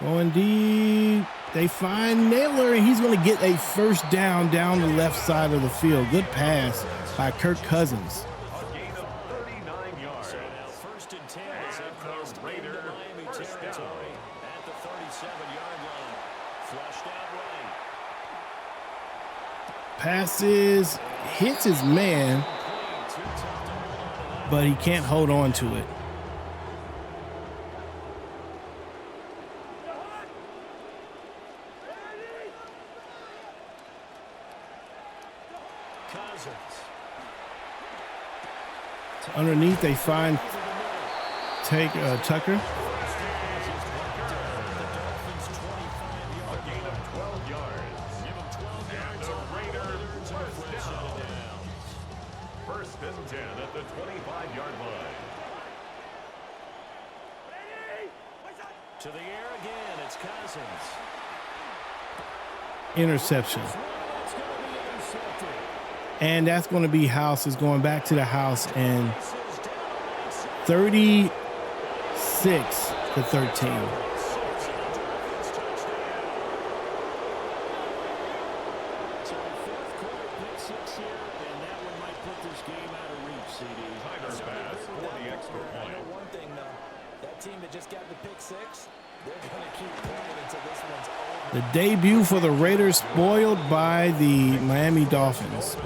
Going deep. They find Naylor, and he's going to get a first down the left side of the field. Good pass by Kirk Cousins. A gain of 39 yards. So now 1st and 10 as they cross into Miami territory at the 37-yard line. Flushed out right. Passes, hits his man, but he can't hold on to it. Underneath, they find Tucker. First and 10 at the 25-yard line. To the air again, it's Cousins. Interception. And that's going to be House is going back to the house, and 36-13. The debut for the Raiders spoiled by the Miami Dolphins.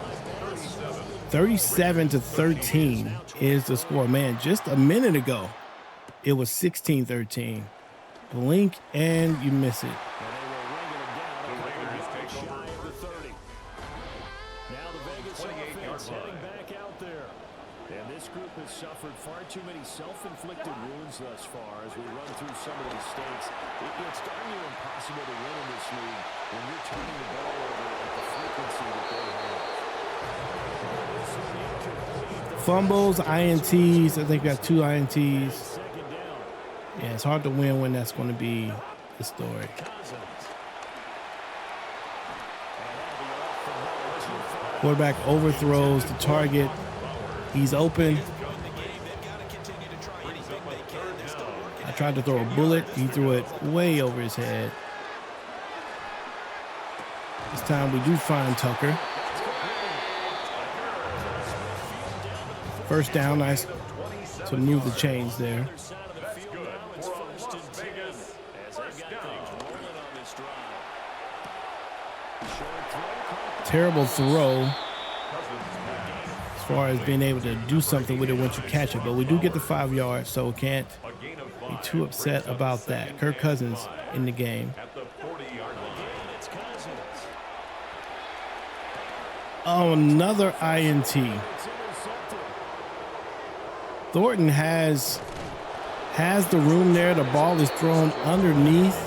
37-13 is the score. Man, just a minute ago, it was 16-13. Blink and you miss it. The Raiders take shy of the 30. Now the Vegas offense heading back out there. And this group has suffered far too many self-inflicted wounds thus far as we run through some of the mistakes. It's darn near impossible to win in this league when you're turning the ball over at the frequency that they have. Fumbles, INTs. I think we got 2 INTs. Yeah, it's hard to win when that's going to be the story. Quarterback overthrows the target. He's open. I tried to throw a bullet. He threw it way over his head. This time we do find Tucker. First down, nice to move the chains there. Terrible throw as far as being able to do something with it once you catch it, but we do get the 5 yards, so can't be too upset about that. Kirk Cousins in the game. Oh, another INT. Thornton has the room there. The ball is thrown underneath.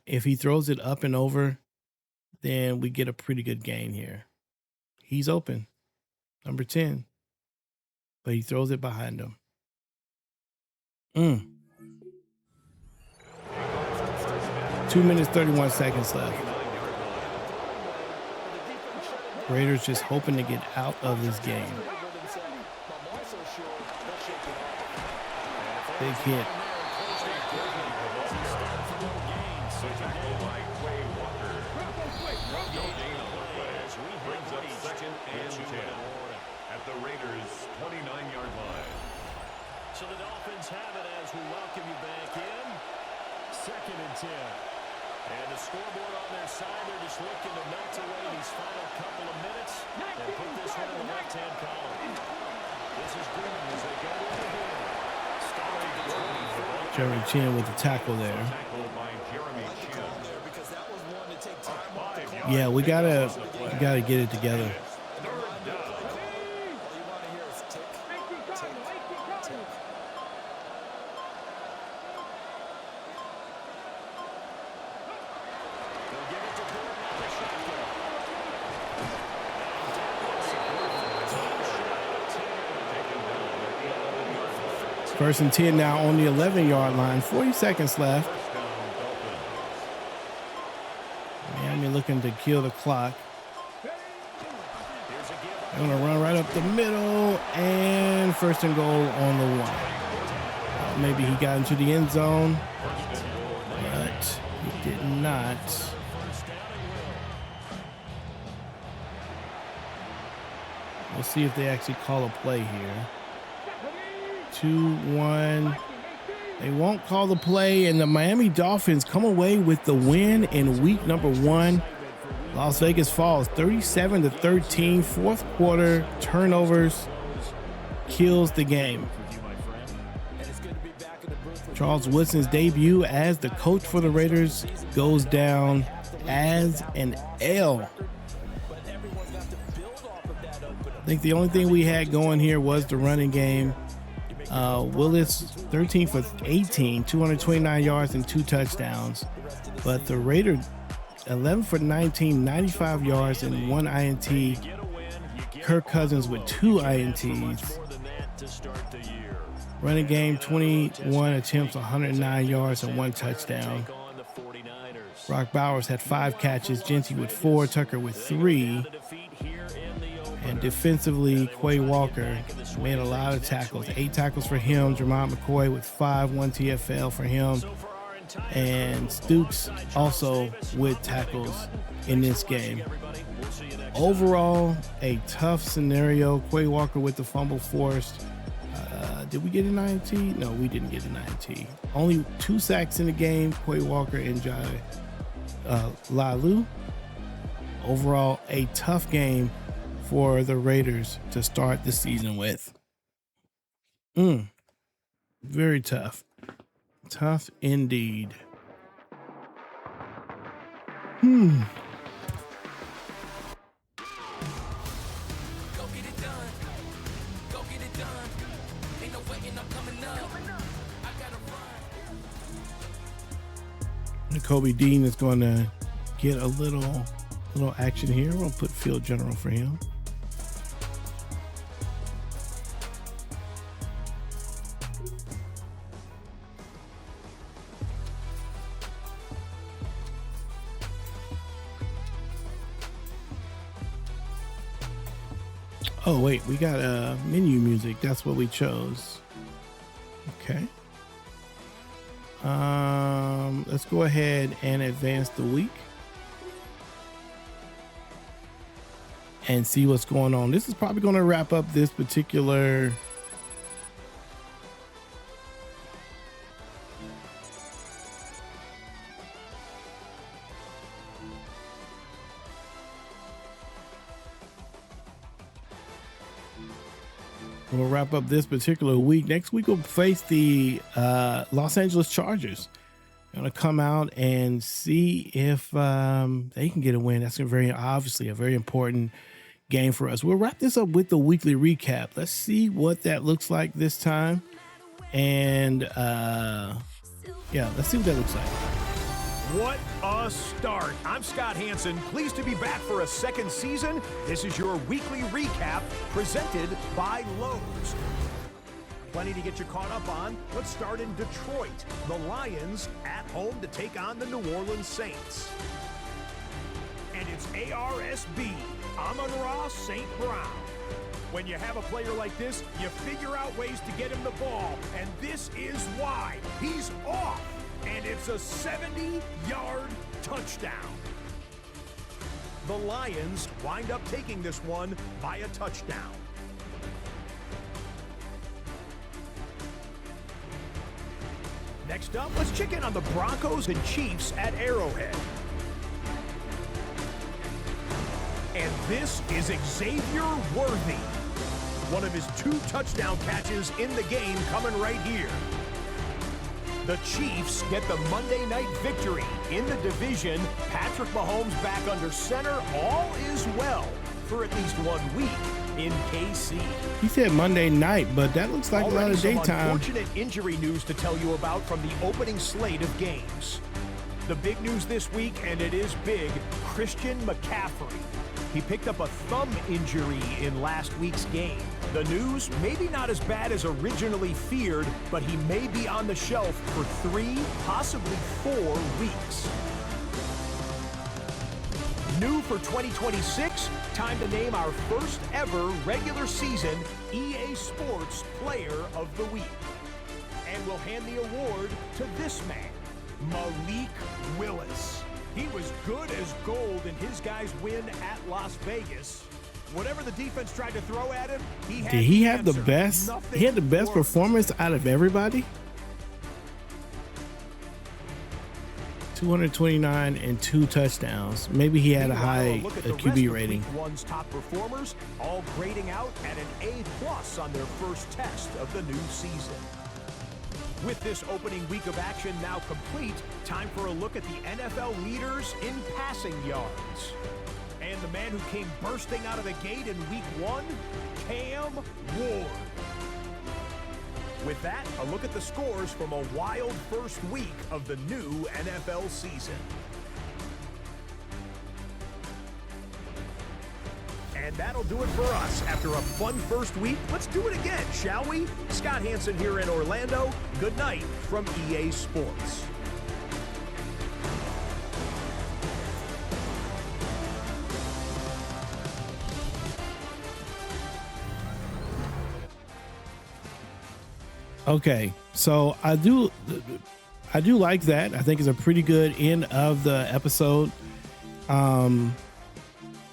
If he throws it up and over, then we get a pretty good gain here. He's open, number 10, but he throws it behind him. 2 minutes, 31 seconds left. Raiders just hoping to get out of this game. Big hit. At the Raiders' 29-yard line. So the Dolphins have it as we welcome you back in. 2nd and 10. And the scoreboard on their side, they're just looking to melt away these final couple of minutes and put this one in the left-hand column. This is Green as they go in again. Starting to 24. Jeremy Chin with the tackle there. Yeah, we gotta get it together. First and 10 now on the 11-yard line. 40 seconds left. Miami looking to kill the clock. They're going to run right up the middle, and 1st and goal on the 1. Maybe he got into the end zone, but he did not. We'll see if they actually call a play here. 2-1. They won't call the play, and the Miami Dolphins come away with the win in week number 1. Las Vegas falls 37-13. 4th quarter turnovers kills the game. Charles Woodson's debut as the coach for the Raiders goes down as an L. I think the only thing we had going here was the running game. Willis 13 for 18, 229 yards and 2 touchdowns. But the Raiders 11 for 19, 95 yards and 1 INT. Kirk Cousins with 2 INTs. Running game 21 attempts, 109 yards and 1 touchdown. Brock Bowers had 5 catches, Genty with 4, Tucker with 3. And defensively, Quay Walker made a lot of tackles. 8 tackles for him. Jermont McCoy with 5, 1 TFL for him. And Stooks also with tackles in this game. Overall, a tough scenario. Quay Walker with the fumble forced. Did we get an INT? No, we didn't get an INT. Only 2 sacks in the game, Quay Walker and Jai Lalu. Overall, a tough game for the Raiders to start the season with. Very tough. Tough indeed. Kobe Dean is going to get a little action here. We'll put field general for him. Oh wait, we got menu music. That's what we chose. Okay. Let's go ahead and advance the week and see what's going on. This is probably going to wrap up this particular we'll wrap up this particular week. Next week we'll face the Los Angeles Chargers. Gonna come out and see if they can get a win. That's obviously a very important game for us. We'll wrap this up with the weekly recap. Let's see what that looks like this time. And yeah, let's see what that looks like. What a start. I'm Scott Hansen. Pleased to be back for a second season. This is your weekly recap presented by Lowe's. Plenty to get you caught up on. Let's start in Detroit. The Lions at home to take on the New Orleans Saints. And it's ARSB, Amon-Ra St. Brown. When you have a player like this, you figure out ways to get him the ball. And this is why. He's off. And it's a 70-yard touchdown. The Lions wind up taking this one by a touchdown. Next up, let's check in on the Broncos and Chiefs at Arrowhead. And this is Xavier Worthy. One of his 2 touchdown catches in the game coming right here. The Chiefs get the Monday night victory in the division. Patrick Mahomes back under center. All is well for at least 1 week in KC. He said Monday night, but that looks like Already a lot of daytime. Unfortunate injury news to tell you about from the opening slate of games. The big news this week, and it is big, Christian McCaffrey. He picked up a thumb injury in last week's game. The news, maybe not as bad as originally feared, but he may be on the shelf for 3, possibly 4 weeks. New for 2026, time to name our first ever regular season EA Sports Player of the Week. And we'll hand the award to this man, Malik Willis. He was good as gold in his guys' win at Las Vegas. Whatever the defense tried to throw at him, he had Did he the have the answer. best? Nothing He had the best worked. performance out of everybody. 229 and 2 touchdowns. Maybe he had a Meanwhile, high look at the rest QB of rating. Week 1's top performers, all grading out at an A+ on their first test of the new season. With this opening week of action now complete, time for a look at the NFL leaders in passing yards. And the man who came bursting out of the gate in week 1, Cam Ward. With that, a look at the scores from a wild first week of the new NFL season. And that'll do it for us. After a fun first week, let's do it again, shall we? Scott Hansen here in Orlando. Good night from EA Sports. Okay, so I do like that. I think it's a pretty good end of the episode.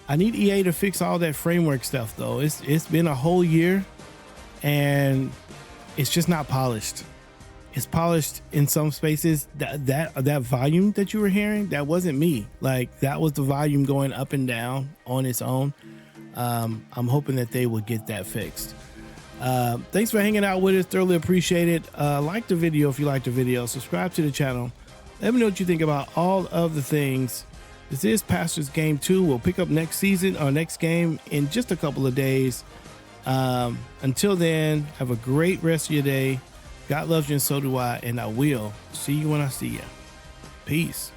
I need EA to fix all that framework stuff though. It's been a whole year and it's just not polished. It's polished in some spaces. That volume that you were hearing, that wasn't me. Like that was the volume going up and down on its own. I'm hoping that they will get that fixed. Thanks for hanging out with us. Thoroughly appreciate it. Like the video if you like the video. Subscribe to the channel. Let me know what you think about all of the things. This is Pastor's Game 2. We'll pick up next season or next game in just a couple of days. Until then, have a great rest of your day. God loves you and so do I. And I will see you when I see you. Peace.